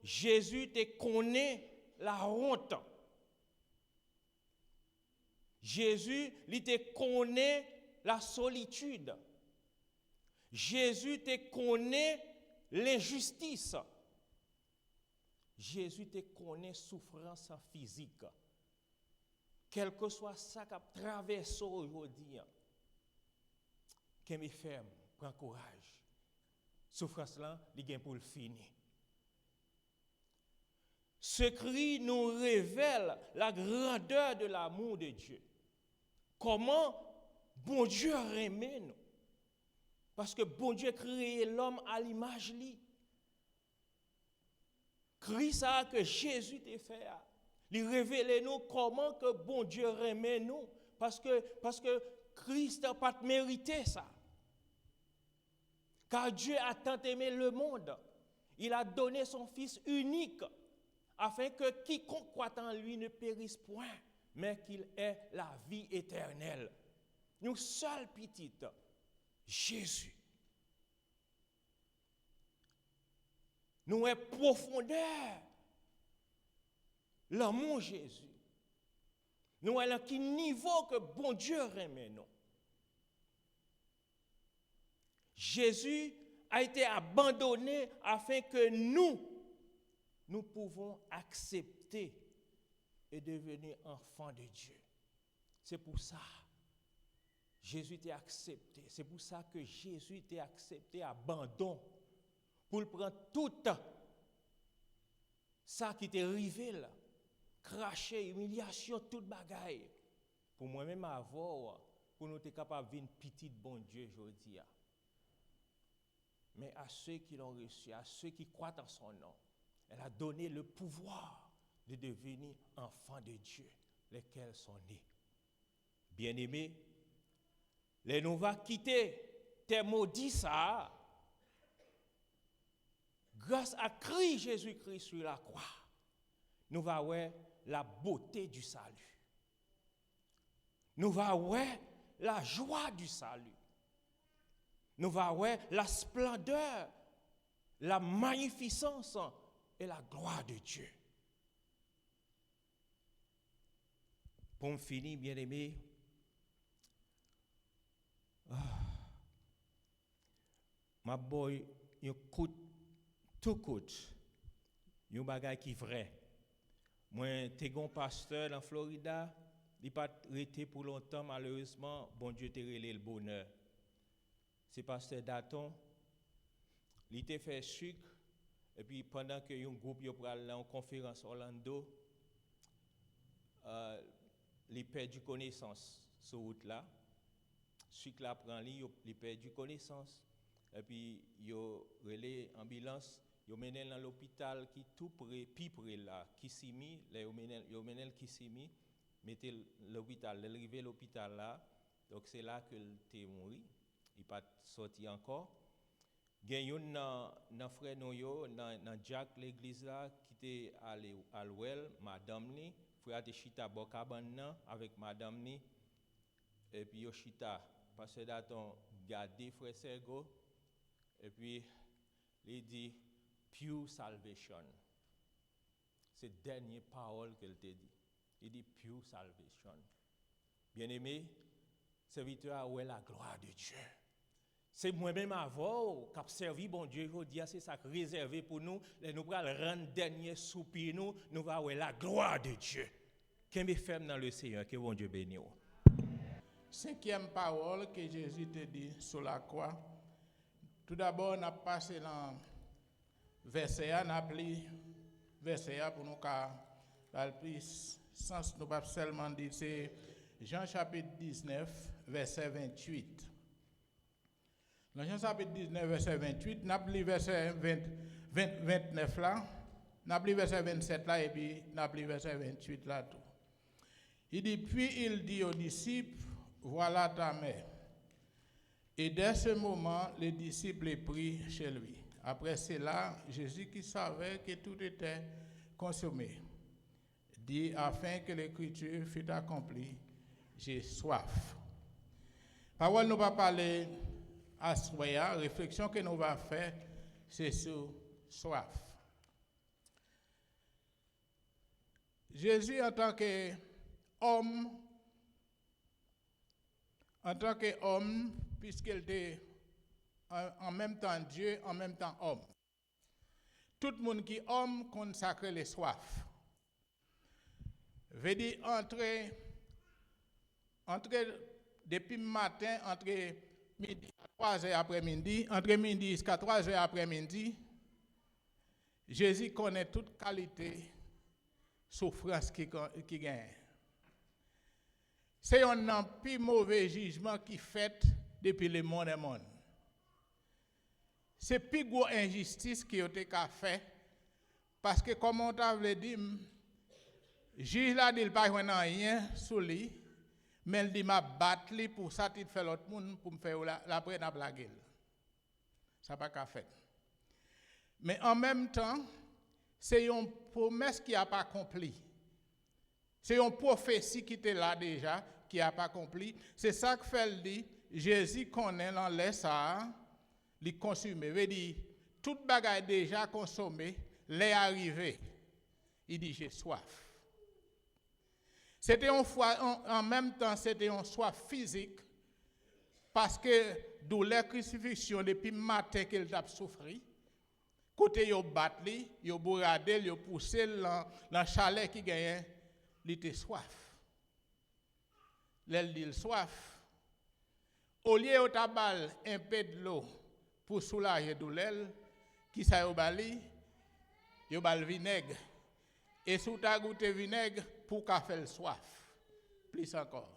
Jésus te connaît la honte. Jésus, il te connaît la solitude. Jésus te connaît l'injustice. Jésus te connaît souffrance physique. Quel que soit ça qui a traversé aujourd'hui, qu'elle me ferme, prends courage. Souffrance là, il gagne pour le finir. Ce cri nous révèle la grandeur de l'amour de Dieu. Comment bon Dieu aimé nous. Parce que bon Dieu a créé l'homme à l'image lui. Cri ça que Jésus t'a fait. Il révèle nous comment que bon Dieu aimé nous. Parce que Christ n'a pas mérité ça. Car Dieu a tant aimé le monde. Il a donné son Fils unique afin que quiconque croit en lui ne périsse point, mais qu'il ait la vie éternelle. Nous seul petit, Jésus. Nous est profondeur l'amour Jésus. Nous est à quel niveau que bon Dieu aime nous. Jésus a été abandonné afin que nous pouvons accepter et devenir enfants de Dieu. C'est pour ça Jésus t'a accepté. C'est pour ça que Jésus t'a accepté abandon pour prendre tout ça qui t'est arrivé là, cracher, humiliation, toute bagaille. Pour moi-même avoir, pour nous être capables de vivre petit bon Dieu aujourd'hui. Mais à ceux qui l'ont reçu, à ceux qui croient en son nom, elle a donné le pouvoir de devenir enfants de Dieu, lesquels sont nés. Bien-aimés, les nous va quitter tes maudits ça. Grâce à Christ Jésus-Christ sur la croix, nous va voir la beauté du salut. Nous va voir la joie du salut. Nous va voir la splendeur, la magnificence et la gloire de Dieu. Pour me finir, bien-aimé, ma boy, tout coûte, un bagage qui est vrai. Moi, t'es un pasteur en Florida, il n'a pas été pour longtemps, malheureusement, bon Dieu t'a relé le bonheur. C'est pasteur Daton, il t'a fait sucre, et puis pendant que un groupe est allé en conférence Orlando, il perdu connaissance sur route là. Sucre là prend lui, il perdu connaissance. Et puis il relé ambulance, il mené dans l'hôpital qui tout près, près là, qui s'y mis, il mené qui s'y mis, mettez l'hôpital, l'arrivée à l'hôpital là. Donc c'est là que il est mort. Il pas sorti encore. Gagne un frère noyo dans Jack l'église là qui était allé à l'ouel, madame ni, frère de chita bokaban avec madame ni. Et puis Yoshita parce que d'aton garder frère Sergo et puis il dit pure salvation. C'est dernière parole qu'elle t'a dit. Il dit pure salvation. Bien-aimé, serviteur où est la gloire de Dieu. C'est moi-même avant qui a servi bon Dieu aujourd'hui, c'est ça réservé pour nous, et nous allons rendre dernier soupir nous allons voir la gloire de Dieu. Qu'est-ce que fait dans le Seigneur, que bon Dieu bénisse. Cinquième parole que Jésus te dit sur la croix. Tout d'abord, on a passé dans verset, on a pris verset pour nous car plus sens nous pas seulement dire c'est Jean chapitre 19 verset 28. Dans Jean chapitre 19 verset 28, on a pris verset 29 là, n'a pris verset 27 là et puis n'a pris verset 28 là tout. Il dit, puis il dit aux disciples, voilà ta mère. Et dès ce moment, les disciples les prirent chez lui. Après cela, Jésus, qui savait que tout était consommé, dit, afin que l'écriture fût accomplie, j'ai soif. Parole nous va parler à soya, réflexion que nous va faire, c'est sur soif. Jésus, en tant qu'homme, puisqu'il était en même temps Dieu, en même temps homme. Tout le monde qui est homme consacre les soifs. Veut dire entre depuis le matin, entre midi à 3 heures après-midi, entre midi jusqu'à 3 heures après-midi, Jésus connaît toute qualité souffrance qui gagne. C'est un plus mauvais jugement qui fait depuis le monde et monde. C'est plus gros injustice qui a été fait parce que comme on t'avait dit, juge là dit pas rien sur lui, mais il dit m'a battre lui pour ça il fait l'autre monde pour me faire la prenne à blaguer. Ça pas qu'à faire. Mais en même temps, c'est une promesse qui n'a pas accomplie. C'est une prophétie qui était là déjà, qui n'a pas accompli. C'est ça que fait le dit, Jésus connaît dans les ça, les consommer. Veut dire, toute bagaille déjà consommée, l'est arrivé. Il dit, j'ai soif. C'était en même temps, c'était une soif physique, parce que d'où la crucifixion, depuis le matin qu'il a souffert, côté yo batli, yo bourradé, yo poussé dans chalet qui gagne, il était soif. L'elle dit soif. Au lieu de tabal un peu de l'eau pour soulager douleur, qui ça yo bali, yo bal vinaigre. Et sous ta goûte vinaigre pour qu'a fait soif. Plus encore.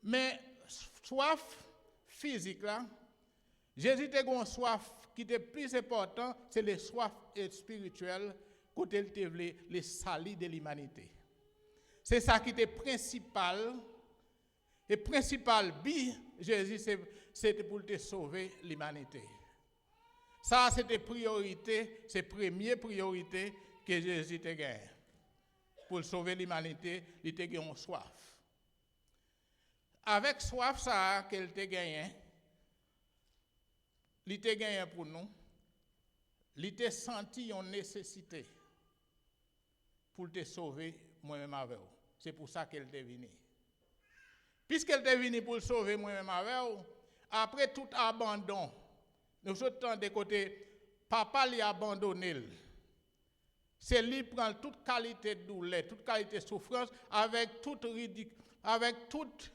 Mais soif physique là, Jésus était une soif qui était plus important, c'est les soif spirituelles côté il voulait les salis de l'humanité. C'est ça qui était principal. Et principal but Jésus c'était pour te sauver l'humanité. Ça c'était priorité, c'est première priorité que Jésus te gagné. Pour sauver l'humanité, il te gagné soif. Avec soif ça qu'elle te gagné, il te gagné pour nous. Il te senti une nécessité pour te sauver moi-même avec vous. C'est pour ça qu'elle est venue. Puisqu'elle est venue pour sauver moi-même avec vous, après tout abandon, nous autres de côté, papa l'a abandonné. C'est lui qui prend toute qualité de douleur, toute qualité de souffrance, avec toute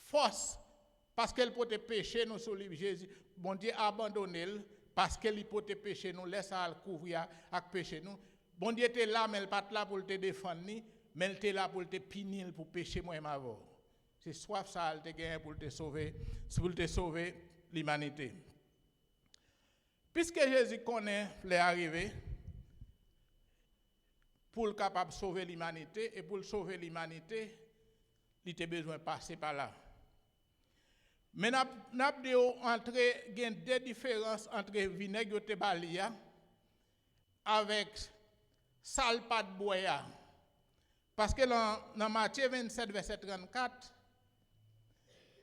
force, parce qu'elle peut te pécher nous sur lui. Jésus, bon Dieu abandonné parce qu'elle peut te pécher nous, laisse à couvrir avec péché nous. Bon Dieu était là, mais elle pas là pour te défendre, mais elle était là pour te punir, pour pécher moi-même avant. C'est soif ça, elle te gagne pour te sauver l'humanité. Puisque Jésus connaît les arrivées, pour être capable de sauver l'humanité, et pour sauver l'humanité, il a besoin de passer par là. Mais nous avons deux différences entre vinaigre et balia avec salpa de boya. Parce que dans Matthieu 27, verset 34,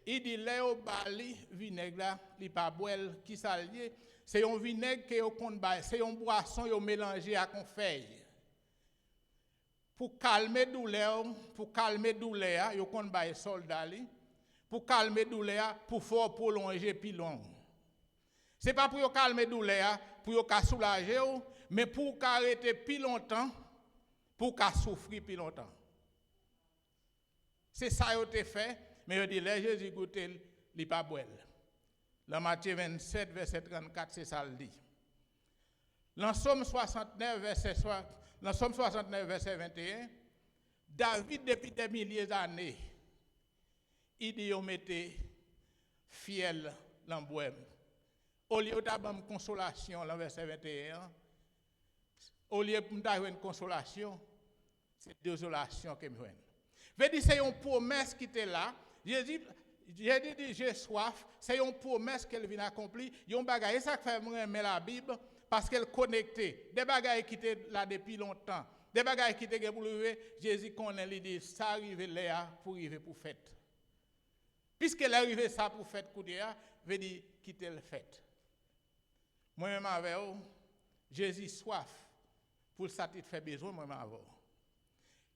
il dit Léo bali vinaigre là, il pas boire qui s'allie, c'est un vinaigre que on c'est une boisson yo mélangé avec une feuille. Pour calmer douleur, yo kon baye soldat li. Pour calmer douleur, pour faire prolonger plus long. C'est pas pour calmer douleur, pour soulager, mais pour arrêter plus longtemps, pour souffrir plus longtemps. C'est ça yo te fait, mais yo dit là Jésus goûté li pas boire. Dans Matthieu 27 verset 34 c'est ça le dit. Dans Somme 69 verset 21, David depuis des milliers d'années il dit on mettait fiel dans bois Au lieu d'avoir une consolation, dans verset 21, au lieu d'avoir une consolation, c'est désolation que je veux. Veut dire c'est une promesse qui était là. Jésus dit j'ai soif, c'est une promesse qu'elle vient accomplir. Il y a un bagage, et ça fait aimer la Bible parce qu'elle connectait des bagages qui étaient là depuis longtemps. Des bagages qui étaient pour lever, Jésus connaît l'idée, ça arrive là pour arriver pour fête. Puisqu'elle est arrivée ça pour fête, veut dire quitter le fête. Moi-même avec vous, Jésus soif pour satisfaire besoin, moi-même avec vous.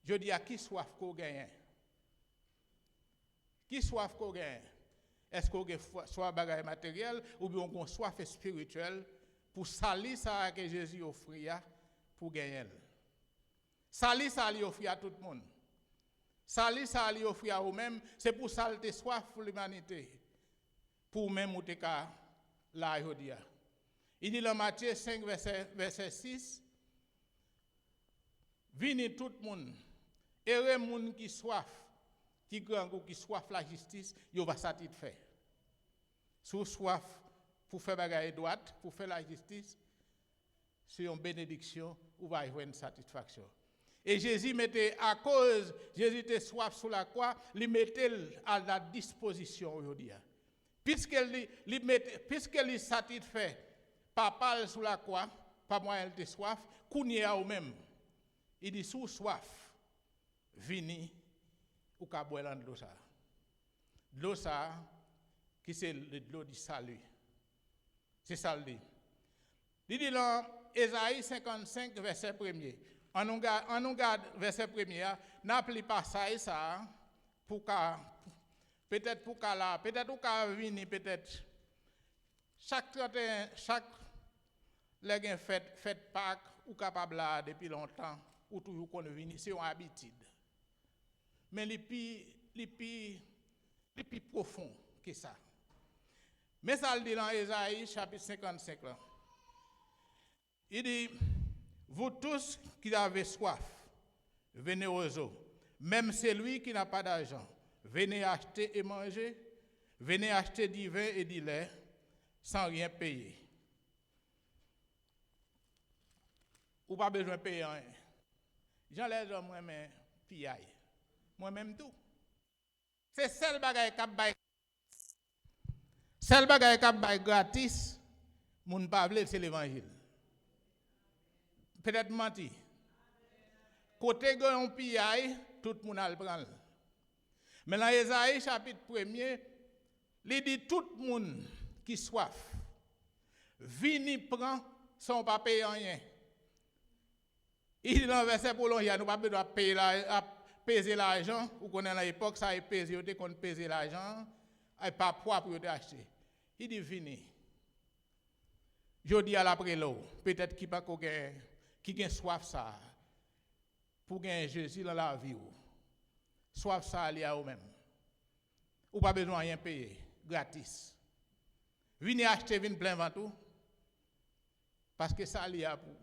Je dis à qui soif qu'on gagne? Qui soif qu'on gagne? Est-ce qu'on a soif bagage matériel ou bien on a soif spirituel pour salir ça que Jésus offre pour gagner? Salir ça lui offre à tout le monde. Salir ça lui offre à vous-même, c'est pour salir soif pour l'humanité. Pour même ou te ka là aujourd'hui. Il dit dans Matthieu 5 verset 6, venez tout le monde, et les gens qui soif, qui grand qui soif la justice, ils va satisfaire. Sous soif pour faire bagaille droite, pour faire la justice, c'est une bénédiction ou va y avoir une satisfaction. Et Jésus mettait à cause, Jésus était soif sur la croix, il mettait à la disposition aujourd'hui. Puisqu'elle est satisfait, papa sur la croix, pas moi elle était soif, kounie à vous-même. Il dit sous soif, vini ou ka boire de l'eau ça. De l'eau ça qui c'est de l'eau du salut. C'est ça le dit. Il dit dans Ésaïe 55 verset 1er. En nous garde verset 1er, n'appelez pas ça pour ka peut-être pour ka là, peut-être pour ka vini peut-être chaque les fête Pâques ou capable là depuis longtemps ou toujours qu'on vient, c'est une habitude. Mais les plus profond que ça. Mais ça le dit dans Ésaïe chapitre 55 là. Il dit vous tous qui avez soif, venez aux eaux. Même celui qui n'a pas d'argent, venez acheter et manger. Venez acheter du vin et du lait sans rien payer. Ou pas besoin de payer rien. J'en laisse moi-même piaille. Moi-même tout. C'est seul bagage qui bail. Seul bagage qui bail gratis, moun pa vle c'est l'évangile. Peut-être menti. Côté gon piaille, tout le monde a le prendre. Mais dans Ésaïe chapitre 1er, il dit tout le monde qui soif, vini prend sans pas payer rien. Il dit dans le verset prolongé, nous pas besoin de peser l'argent, ou qu'on est à l'époque, ça est pesé, on peser l'argent, et pas poids pour acheter. Il dit vini. Je dis à l'après l'eau, peut-être qui pas qui a soif ça, pour gagner Jésus dans la vie. Soif ça, il y a vous-même. Ou pas besoin de rien payer, gratis. Venez acheter, venez plein ventre, parce que ça, il y a pour.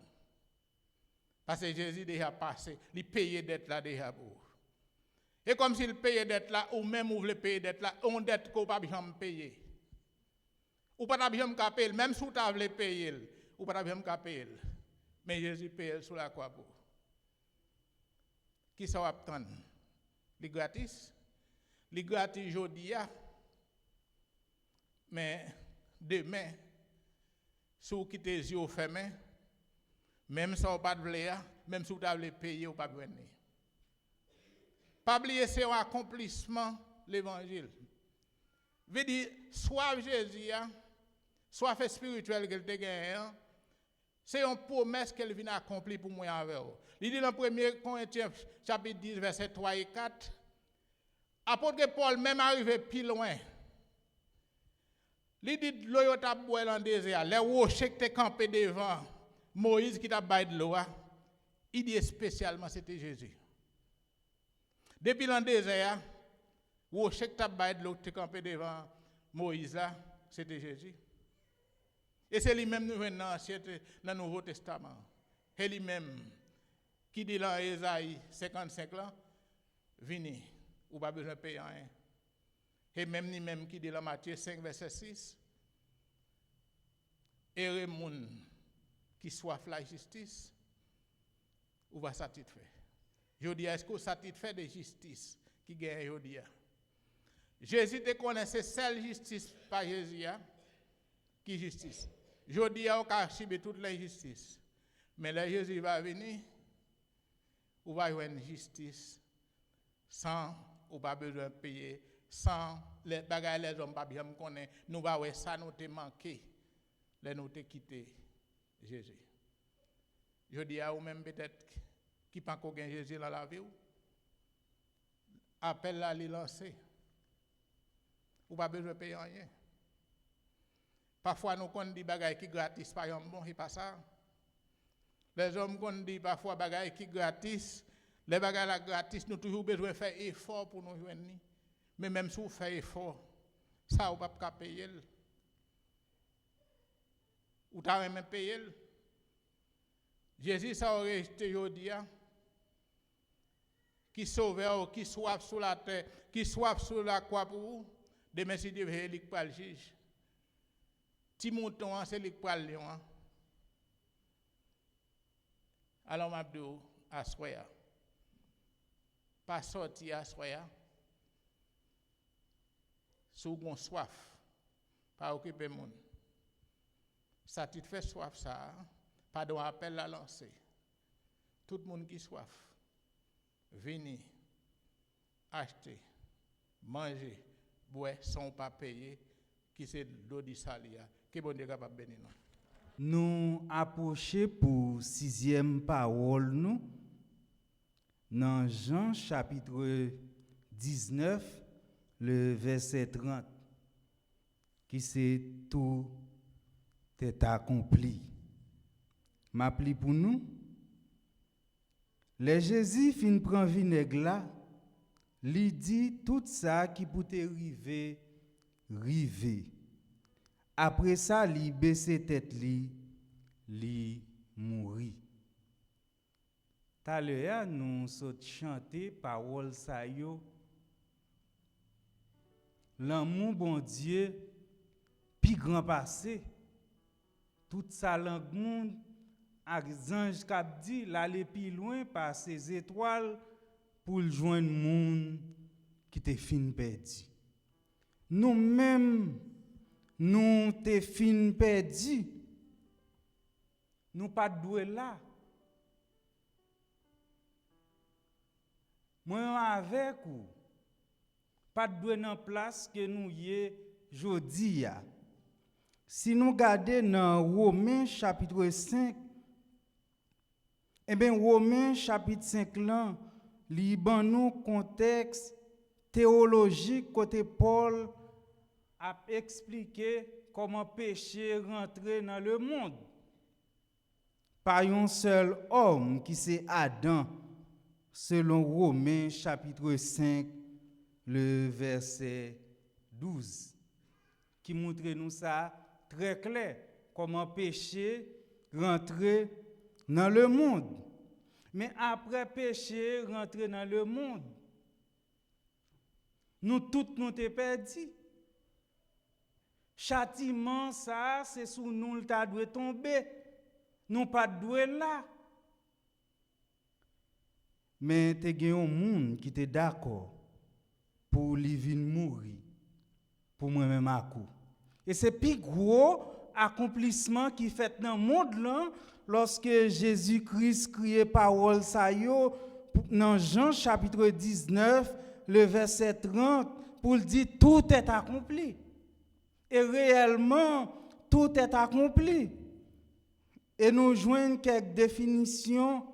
Parce que Jésus déjà passé, il paye dette là déjà pour. Et comme s'il paye dette là, ou même vous voulez payer dette là, on dette qu'on pas bien payer. Ou pas bien payer, même si vous voulez payer, ou pas bien payer. Mais Jésus paye sur la croix pour. Qui ça va prendre? Les gratis? Les gratis aujourd'hui, mais demain, si vous quittez les yeux fermés, même si vous pas de vouloir, même si vous voulez payer, vous pas besoin. Pas oublier, c'est un accomplissement l'évangile. Veut dire, soit Jésus, soit fait spirituel qu'elle te gagne, c'est une promesse qu'elle vient accomplir pour moi avec vous. Il dit dans 1 Corinthiens chapitre 10 verset 3 et 4, apôtre Paul même arrivé plus loin. Il dit l'eau yo t'a boire dans le désert, les rochers qui étaient campés devant Moïse qui t'a baillé de l'eau, il dit spécialement c'était Jésus. Depuis dans le désert, rocher qui t'a baillé de l'eau qui était campé devant Moïse là, c'était Jésus. Et c'est lui-même nous venons dans le Nouveau Testament. C'est lui-même qui dit dans Ésaïe 55 là, venez, ou pas besoin de payer rien. Et même lui-même qui dit dans Matthieu 5 verset 6, et moun qui soif la justice, ou va satisfait. Je dis, est-ce que vous satisfait de justice qui gagne aujourd'hui? Jésus te connaissait seule justice, pas Jésus, qui justice. Je dis, on a archivé toute l'injustice. Mais là, Jésus va venir, ou va avoir une justice sans, ou pas besoin de payer, sans les bagages, les hommes pas bien me connaissent. Nous va voir ça, nous te manqué, les nous te quitté Jésus. Je dis à vous même peut-être qui pas qu'on gagne Jésus dans la vie, appelle là, les lancer. Ou pas besoin de payer rien. Parfois, nous qu'on dit bagaille qui gratis, par exemple, bon, c'est pas ça. Les hommes qu'on dit parfois bagaille qui gratis, les bagailles gratis, nous toujours besoin de faire effort pour nous joindre. Mais même si vous faites effort, ça, vous ne pouvez pas payer. Ou tu as même payé. Jésus, ça aurait été aujourd'hui, qui sauve, qui soif sur la terre, qui soif sur la croix pour vous. Demain, si Dieu veut, il pas le juge. Ti mouton, c'est lui qui parle lion. Alors, m'a dit, à soya. Pas sortir à soya. Sous gon soif. Pas occuper moun. Satisfait soif ça. Pas de appel à lancer. Tout le monde qui soif. Venez, acheter, manger, boire, sans pas payer, qui c'est l'eau du salia. Que bon Dieu capable de bénir nous. Nous approchons pour 6e parole nous dans Jean chapitre 19 le verset 30 qui c'est tout est accompli. M'appli pour nous. Les Jésus fin prend vinaigre là, li dit tout ça qui peut arriver river. Après ça, li baisse tête li mourir. Tout l'heure nous saute chanter parole ça yo. L'amour bon Dieu pi grand passé. Tout ça langue monde ak ange k'ap dit l'aller plus loin par ses étoiles pour joindre monde qui te fin perdu. Nous même nous te fin perdu. Nous pas doué là. Moi avec ou pas doué dans place que nous y jodi ya. Si nous regardons dans Romains chapitre 5, eh bien, Romains chapitre 5 là, li ban nous contexte théologique côté Paul a expliqué comment péché rentrer dans le monde. Par un seul homme qui c'est Adam, selon Romains chapitre 5, le verset 12, qui montre nous ça très clair, comment péché rentrer dans le monde. Mais après péché rentrer dans le monde, nous tous nous t'es perdus. Châtiment ça c'est sous nous t'a doit tomber. Nous pas doué là. Mais te gen un monde qui était d'accord pour li vinn mourir pour moi même à coup. Et c'est plus gros accomplissement qui fait dans le monde là lorsque Jésus-Christ criait parole ça yo dans Jean chapitre 19 le verset 30 pour dire tout est accompli. Et réellement tout est accompli. Et nous joignons quelques définitions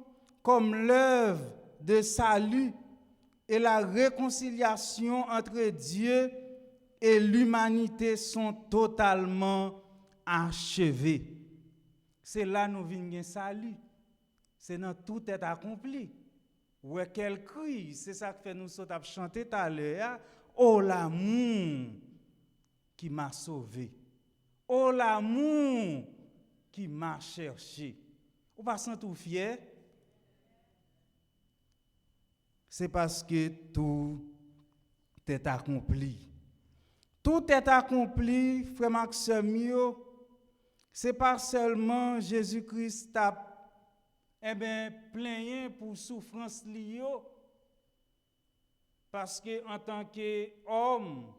comme l'œuvre de salut et la réconciliation entre Dieu et l'humanité sont totalement achevées. C'est là nous venons salut. C'est dans tout est accompli. Ouais, quel cri, c'est ça que fait nous chanter tout à l'heure. Oh l'amour qui m'a sauvé. Oh l'amour qui m'a cherché. Vous pas sentir fier? C'est parce que tout est accompli. Tout est accompli, frère Maxime, C'est pas seulement Jésus-Christ a plaigné pour souffrance liée, parce que en tant qu'homme,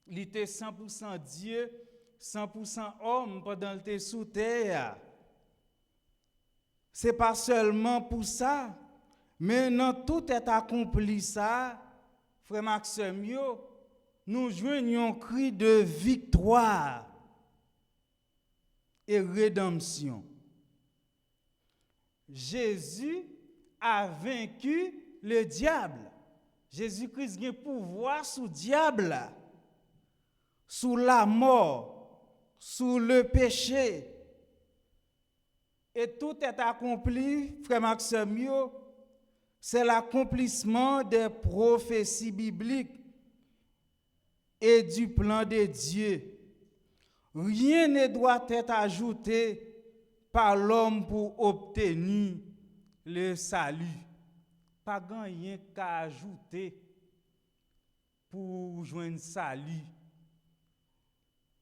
il était 100% Dieu, 100% homme pendant qu'il était sous terre. C'est pas seulement pour ça, mais dans tout est accompli ça, frère Maxime, nous joignons un cri de victoire et rédemption. Jésus a vaincu le diable. Jésus-Christ a un pouvoir sous le diable, sous la mort, sous le péché. Et tout est accompli, frère Maxime, c'est l'accomplissement des prophéties bibliques et du plan de Dieu. Rien ne doit être ajouté par l'homme pour obtenir le salut. Pas rien qu'à ajouter pour joindre salut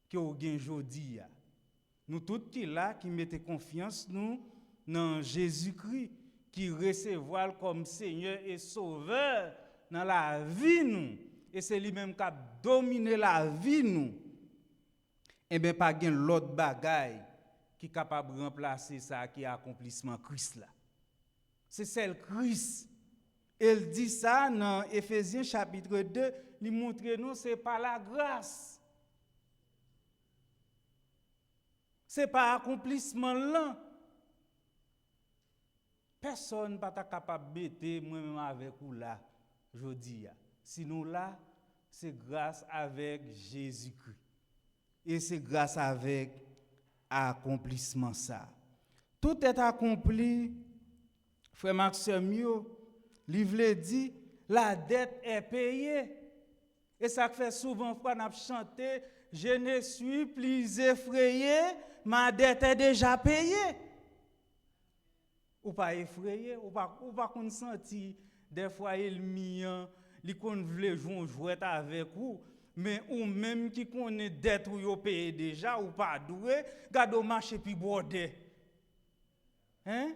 que vous avez aujourd'hui. Nous tous qui là qui mettez confiance nous dans Jésus-Christ, qui recevoir comme Seigneur et Sauveur dans la vie nous, et c'est lui-même qui a dominé la vie nous. Et bien pas gen l'autre bagaille qui est capable de remplacer ça qui est accomplissement Christ là. C'est celle Christ. Elle dit ça dans Éphésiens chapitre 2, il montre nous c'est par la grâce. C'est pas accomplissement là. Personne pas capable de bêter moi-même avec vous là, je dis. Sinon là, c'est grâce avec Jésus-Christ. Et c'est grâce avec accomplissement ça. Tout est accompli, frère Maxime, livre dit, la dette est payée. Et ça fait souvent qu'on a chanté, je ne suis plus effrayé, ma dette est déjà payée. Ou pas effrayé, ou pas qu'on senti des fois il mian, li kon vle jouer avec vous, mais ou même qui connaît dette ou yo payé déjà ou pas doué, gade au marché pi bordé. Hein?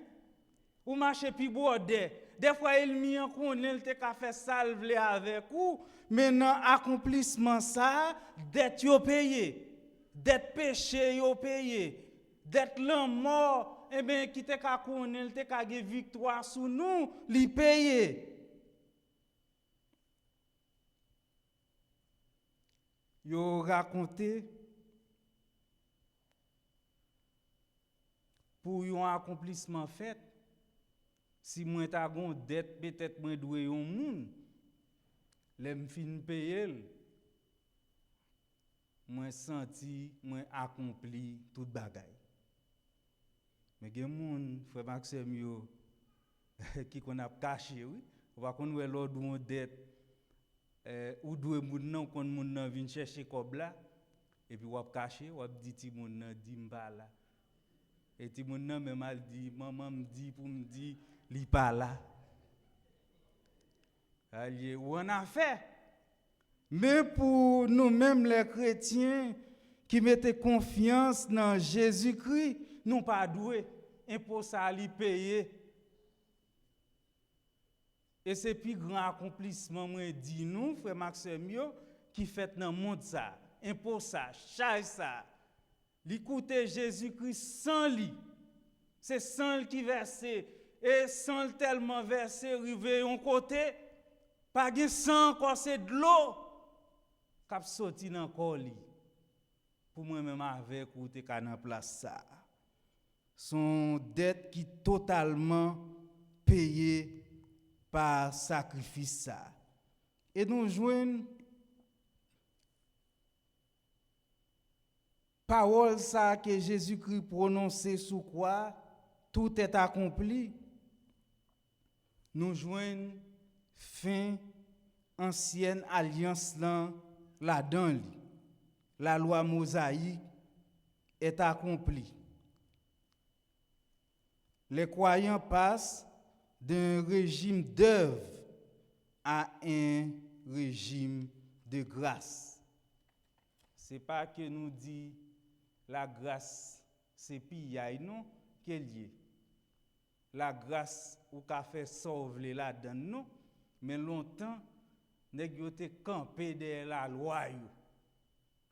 Ou marché pi bordé. Des fois il mian connaît te ka fait salve avec vous, mais dans accomplissement ça, dette yo payé. Dette péché yo payé. Dette la mort eh bien, qui te ka connaît, te ka ge victoire sous nous, li paye. Yo raconté pour un accomplissement fait, si moi ta gon dette, peut-être moi doué un moun, l'aime fin payer, moi senti, moi accompli toute bagaille. Mais il y a des gens, frère Maxime, qui qu'on a caché, oui. On va qu'on ait l'ordre de dette, ou deux moun qu'on moun vient chercher comme là, et puis on va cacher, on va dire ti moun dit m'pa là. Et ti moun même mal dit, maman me dit pour me dire, li pas là. Allié, ou on a fait. Mais pour nous-mêmes les chrétiens qui mettaient confiance dans Jésus-Christ, nous pas doué impôt ça li payer. Et c'est plus grand accomplissement moi dit nous frère Maxime qui fait dans monde ça, impôt ça, charge ça. Li coûter Jésus-Christ sans li. C'est sans qui versé et sans tellement versé rivé un côté pas gen sang encore c'est de l'eau cap sorti dans corps li. Pour moi même avec ou te ka nan place ça. Son dette qui totalement payée par sacrifice ça. Et nous joignons parole ça que Jésus-Christ prononcé sous quoi tout est accompli. Nous joignons fin ancienne alliance là-dedans. La loi mosaïque est accomplie. Les croyants passent d'un régime d'œuvre à un régime de grâce. Ce n'est pas que nous dit la grâce c'est pillay non qu'elle lié. La grâce ou qu'a fait sauver la dedans non, mais longtemps nèg yo te campé derrière la loi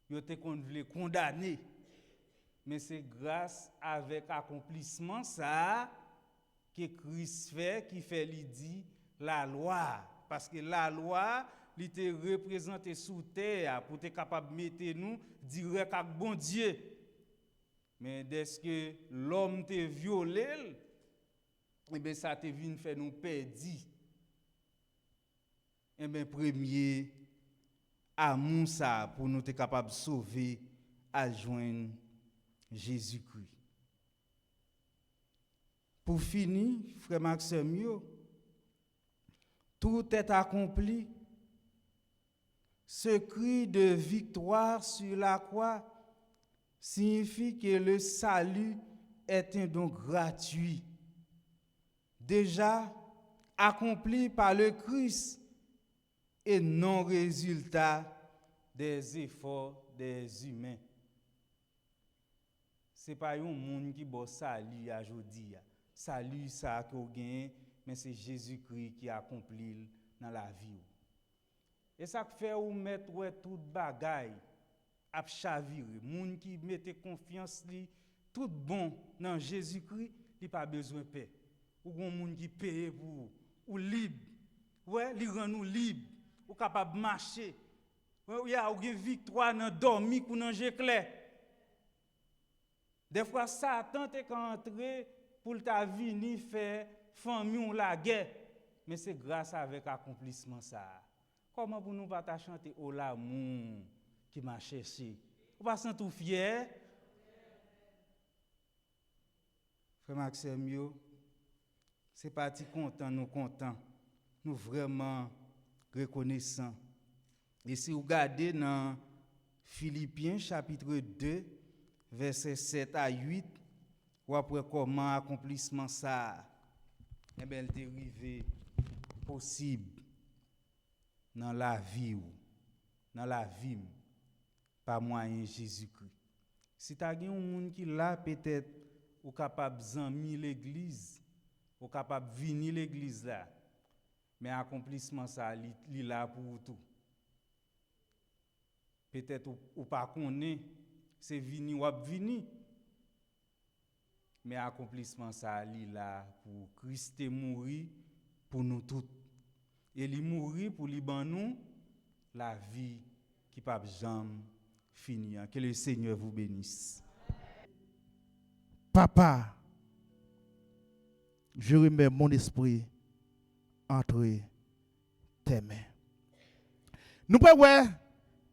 yo te voulait condamner. Mais c'est grâce avec accomplissement ça que Christ fait qui fait lui dit la loi, parce que la loi li te représenté sous terre pour être capable de mettre nous direct avec bon Dieu. Mais dès que l'homme te violé, et bien ça te vient faire nous perdre. Et bien premier amour ça pour nous être capable de sauver à joindre Jésus-Christ. Pour finir, frère Maxime, tout est accompli. Ce cri de victoire sur la croix signifie que le salut est un don gratuit, déjà accompli par le Christ et non résultat des efforts des humains. C'est pas un monde qui bon salut aujourd'hui. Salut ça qu'on gagne, mais c'est Jésus-Christ qui accomplit dans la vie. Et ça fait ou mettre tout bagaille à chavirer. Moun qui mette confiance li tout bon dans Jésus-Christ, il pas besoin de paix. Ou gon moun qui paye pour ou libre. Ouais, li rend nous libre, ou capable marcher. Il y a une victoire dans dormir ou dans clair. Des fois Satan est entré pour ta venir faire famille ou la guerre, mais c'est grâce avec accomplissement ça. Comment pour nous pas chanter au l'amour qui m'a cherché? On va sentir fier. Frère Maxime, c'est parti content, nous vraiment reconnaissants. Et si vous regardez dans Philippiens chapitre 2, versets 7 à 8, ou après comment accomplissement ça, eh bien, il est arrivé possible dans la vie, par moyen de Jésus-Christ. Si tu as un monde qui là, peut-être, ou capable d'enlever l'église, ou capable de venir l'église là, mais accomplissement ça, il est là pour tout. Peut-être ou pas connaît, c'est vini ou vini. Mais accomplissement ça, il est là pour Christ mourir pour nous tous. Et il mourit pour nous la vie qui ne peut jamais finir. Que le Seigneur vous bénisse. Papa, je remets mon esprit entre tes mains. Nous pouvons,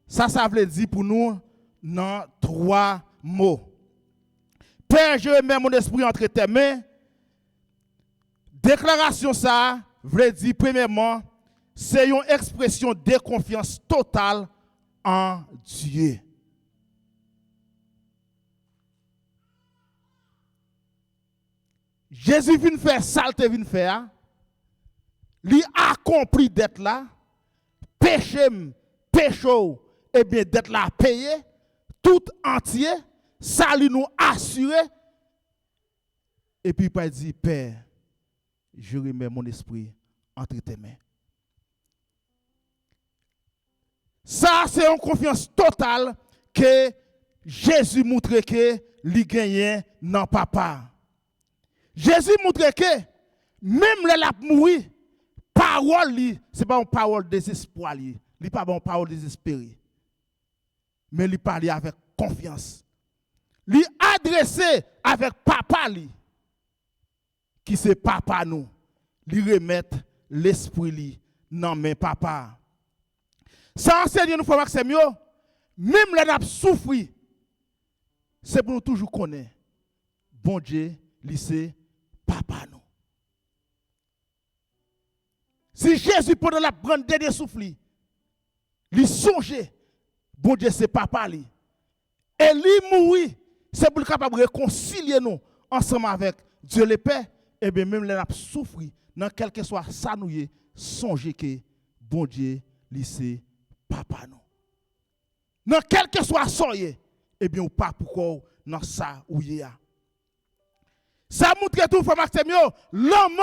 ça veut dire pour nous dans 3 mots. Père, je remets mon esprit entre tes mains. Déclaration ça veut dire premièrement, c'est une expression de confiance totale en Dieu. Jésus vient faire ça, il vient faire. Il a accompli d'être là. Péché, et bien d'être là payé, tout entier, ça lui nous assuré. Et puis il dit, Père, je remets mon esprit entre tes mains. Ça, c'est une confiance totale que Jésus montre que lui gagne dans papa. Jésus montre que même là la mourir, parole li, c'est pas une parole désespoir li, pas une parole désespérée. Mais il parle avec confiance. Lui adressé avec papa li, qui c'est papa nous, lui remettre l'esprit li dans mes papa. Ça enseigne nous frère Maxime, même là n'a souffrir, c'est pour nous toujours connaître. Bon Dieu, lui c'est papa nous. Si Jésus pendant la prendre dernier souffle, lui songeait, bon Dieu c'est papa lui. Et lui mourir, c'est pour capable de réconcilier nous ensemble avec Dieu le Père. Et bien même là souffrir, dans quel que soit ça nous songez que bon Dieu lui c'est papa nous. Dans quel que soit ça, eh bien ou pas pourquoi dans ça où il y a. Ça montre tout, frère Maxime, l'homme,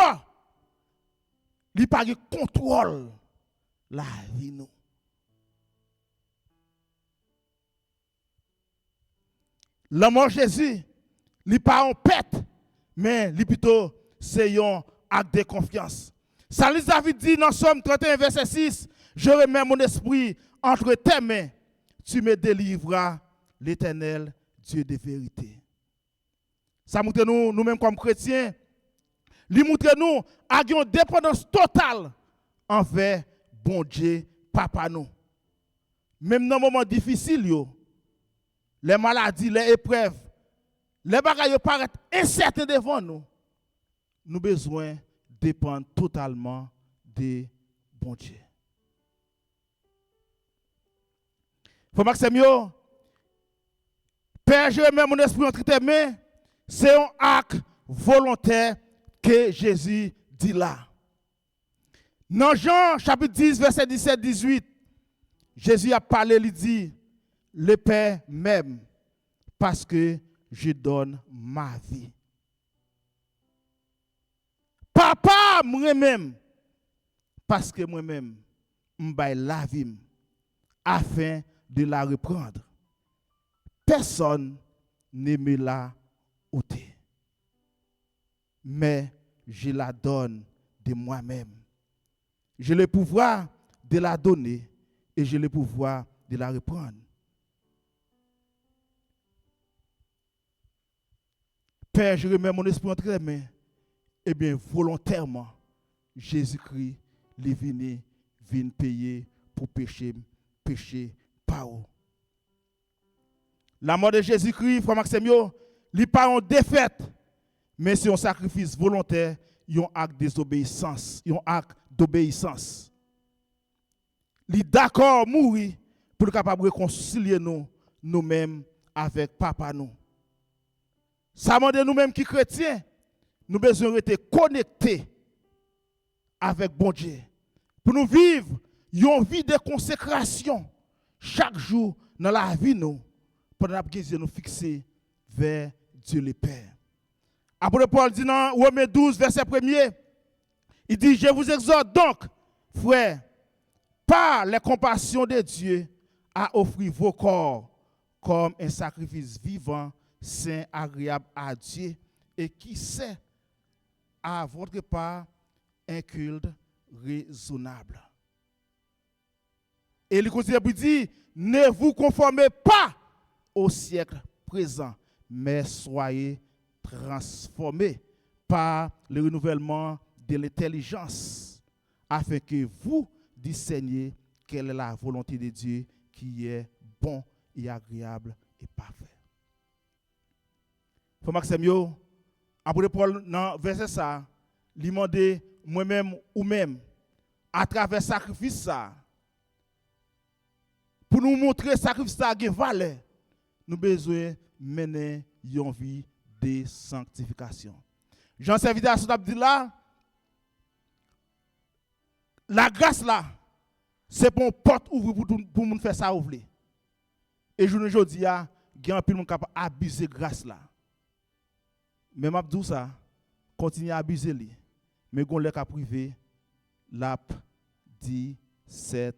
il n'a pas de contrôle la vie nous. L'homme Jésus, il n'est pas en pète, mais il plutôt c'est un acte de confiance. Salut David dit dans Somme 31, verset 6, je remets mon esprit entre tes mains, tu me délivreras, l'Éternel, Dieu de vérité. Ça montre nous-mêmes comme chrétiens, il montre nous une dépendance totale envers bon Dieu, papa nous. Même dans les moments difficiles, les maladies, les épreuves, les bagages paraissent incertains devant nous. Nous avons besoin de dépendre totalement de bon Dieu. Faut Maxime, Père, je remets mon esprit entre tes mains. C'est un acte volontaire que Jésus dit là. Dans Jean chapitre 10, verset 17-18, Jésus a parlé, il dit, le Père m'aime parce que je donne ma vie. Papa moi-même parce que moi-même, je vais la vie afin de la reprendre. Personne ne me l'a ôtée, mais je la donne de moi-même. J'ai le pouvoir de la donner et j'ai le pouvoir de la reprendre. Père, je remets mon esprit entre tes mains. Eh bien, volontairement, Jésus-Christ est venu payer pour pécher par eux. La mort de Jésus-Christ, frère Maxime, n'est pas une défaite, mais c'est un sacrifice volontaire, un acte d'obéissance, un acte d'obéissance. Il est d'accord à mourir pour être capable de réconcilier nous-mêmes avec papa nous. Ça demande nous-mêmes qui chrétiens, nous besoin d'être connectés avec bon Dieu. Pour nous vivre une vie de consécration chaque jour dans la vie nous, pour nous fixer vers Dieu le Père. Apôtre Paul dit dans Romains 12, verset 1er, il dit, je vous exhorte donc, frères, par les compassions de Dieu, à offrir vos corps comme un sacrifice vivant, saint, agréable à Dieu, et qui sait à votre part un culte raisonnable. Et il continue à dire, ne vous conformez pas au siècle présent, mais soyez transformés par le renouvellement de l'intelligence, afin que vous discerniez quelle est la volonté de Dieu qui est bon et agréable et parfait. Frère Maxime, après Paul, dans verset ça, il demande moi-même ou même, à travers le sacrifice ça, pour nous montrer que le sacrifice a une valeur, nous avons besoin de mener une vie de sanctification. Jean Serviteur a dit là, la grâce là, c'est pour une porte ouverte pour nous faire ça ouvrir. Et je vous dis, il y a un peu de monde capable d'abuser de grâce là. Mais je dis ça, continue à abuser lui. Mais on l'a privé, l'ap 17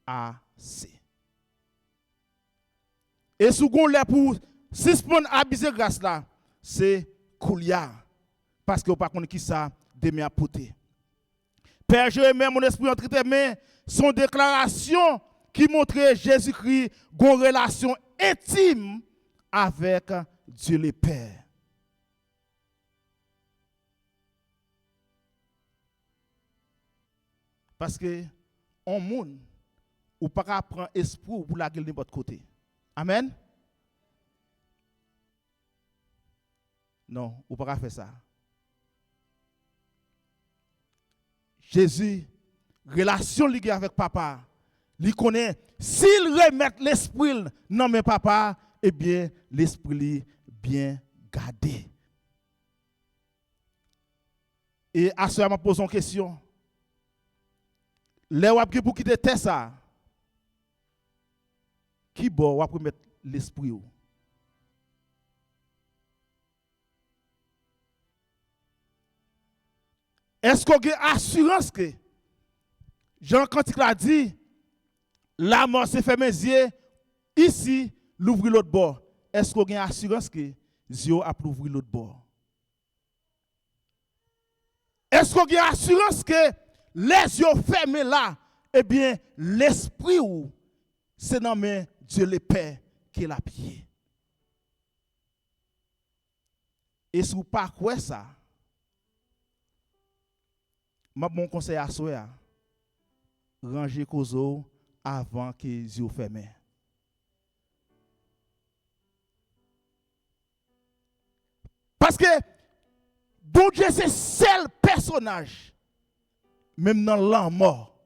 AC. Et si on l'a pour suspendre abuser de grâce là, c'est Koulia. Parce que vous ne savez pas qui ça demain à porter. Père, je remets mon esprit entre tes mains, son déclaration qui montrait Jésus-Christ une relation intime avec Dieu le Père. Parce que on monde ou pas prendre esprit pour la gueule de votre côté. Amen. Non, ou pas faire ça. Jésus, relation liée avec papa, il connaît, s'il remet l'esprit dans mes papa, eh bien, l'esprit bien gardé. Et à ce moment, je pose une question. Les wap pour quitter terre ça, qui bon wap mettre l'esprit ou? Est-ce qu'on a assurance que Jean Cantique l'a dit, la mort s'est fait mes yeux, ici, l'ouvrir l'autre bord. Est-ce qu'on a assurance que Dieu a ouvrir l'autre bord? Est-ce qu'on a assurance que les yeux fermés là, eh bien, l'esprit ou c'est dans main Dieu le Père qui l'a pied. Et si vous pas quoi ça, ma bon conseil à soi, ranger kozo avant que les yeux fermés. Parce que bon Dieu c'est seul personnage, même dans l'an mort,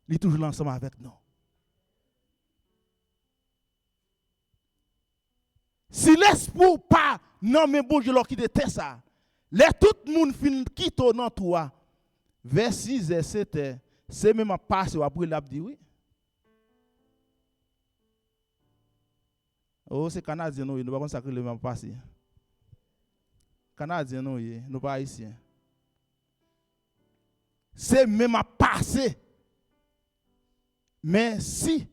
il est toujours ensemble avec nous. Si l'esprit pas non mais bon Dieu leur quitte ça, les tout le monde fin quitte dans toi. Vers 6 et 7 c'est même à passer après l'a dit oui. Oh c'est canadien nous pas consacrer le même passer. Canadien nous pas haïtiens. C'est même à passer. Mais si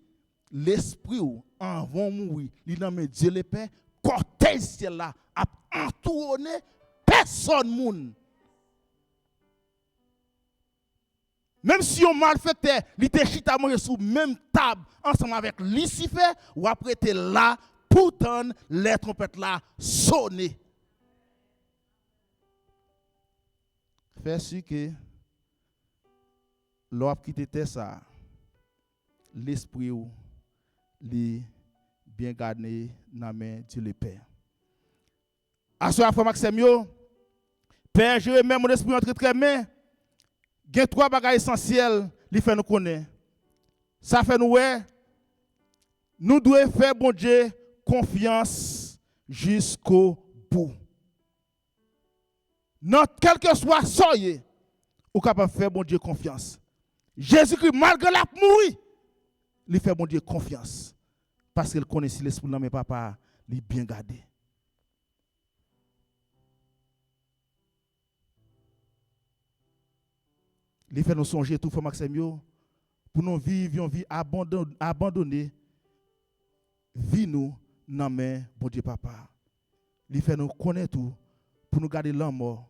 l'esprit ou en vont mourir, il n'a pas Dieu le Père, cortège ciel là a entouré personne moun. Même si on malfaiteur, il était chita manger sous même table ensemble avec Lucifer ou après t'es là pourtant les trompettes là sonner. Fait sûr que l'on quitter ça l'esprit ou li bien gardé dans main Dieu le Père. À ce moment Maxime yo Père je remets mon esprit entre très main. Il y a 3 bagages essentiels qui fait nous connaître. Ça fait nous nous devons faire bon Dieu confiance jusqu'au bout. Quel que soit soyez, ou capable de faire bon Dieu confiance. Jésus-Christ malgré la mourir, il fait bon Dieu confiance parce qu'il connaît si l'esprit de papa, il est bien gardé. Il fait nous songer tout, Maxime, pour nous vivre une vie abandonnée, vie nous dans main bon Dieu papa. Il fait nous connaître tout pour nous garder l'amour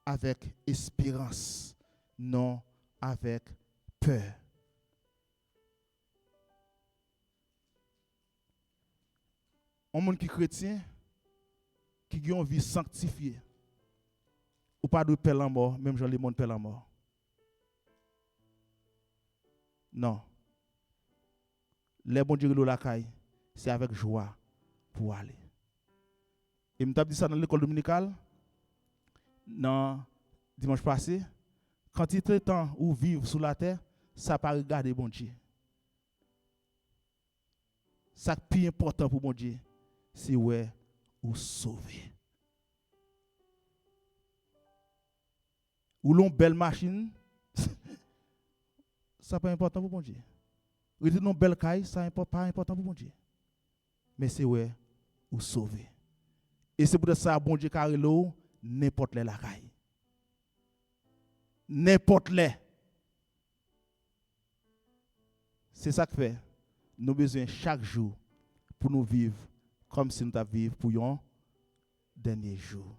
avec espérance, non avec peur. Un monde qui est chrétien, qui a une vie sanctifiée, ou pas de peur la mort, même Jean le monde peur la mort. Non. Les bons dieux de la caille, c'est avec joie pour aller. Et je dit ça dans l'école dominicale, non, dimanche passé, quand il est temps ou vivre sur la terre, ça pas regarder bon Dieu. Ça qui est plus important pour bon Dieu, c'est ouais ou sauver. Ou l'on belle machine, ça pas important pour bon Dieu. Ou une belle caille, ça pas important pour bon Dieu. Mais c'est ouais ou sauver. Et c'est pour ça bon Dieu carré l'eau n'importe les la caille. N'importe les. C'est ça que fait. Nous avons besoin chaque jour pour nous vivre comme si nous vivons pour un dernier jour.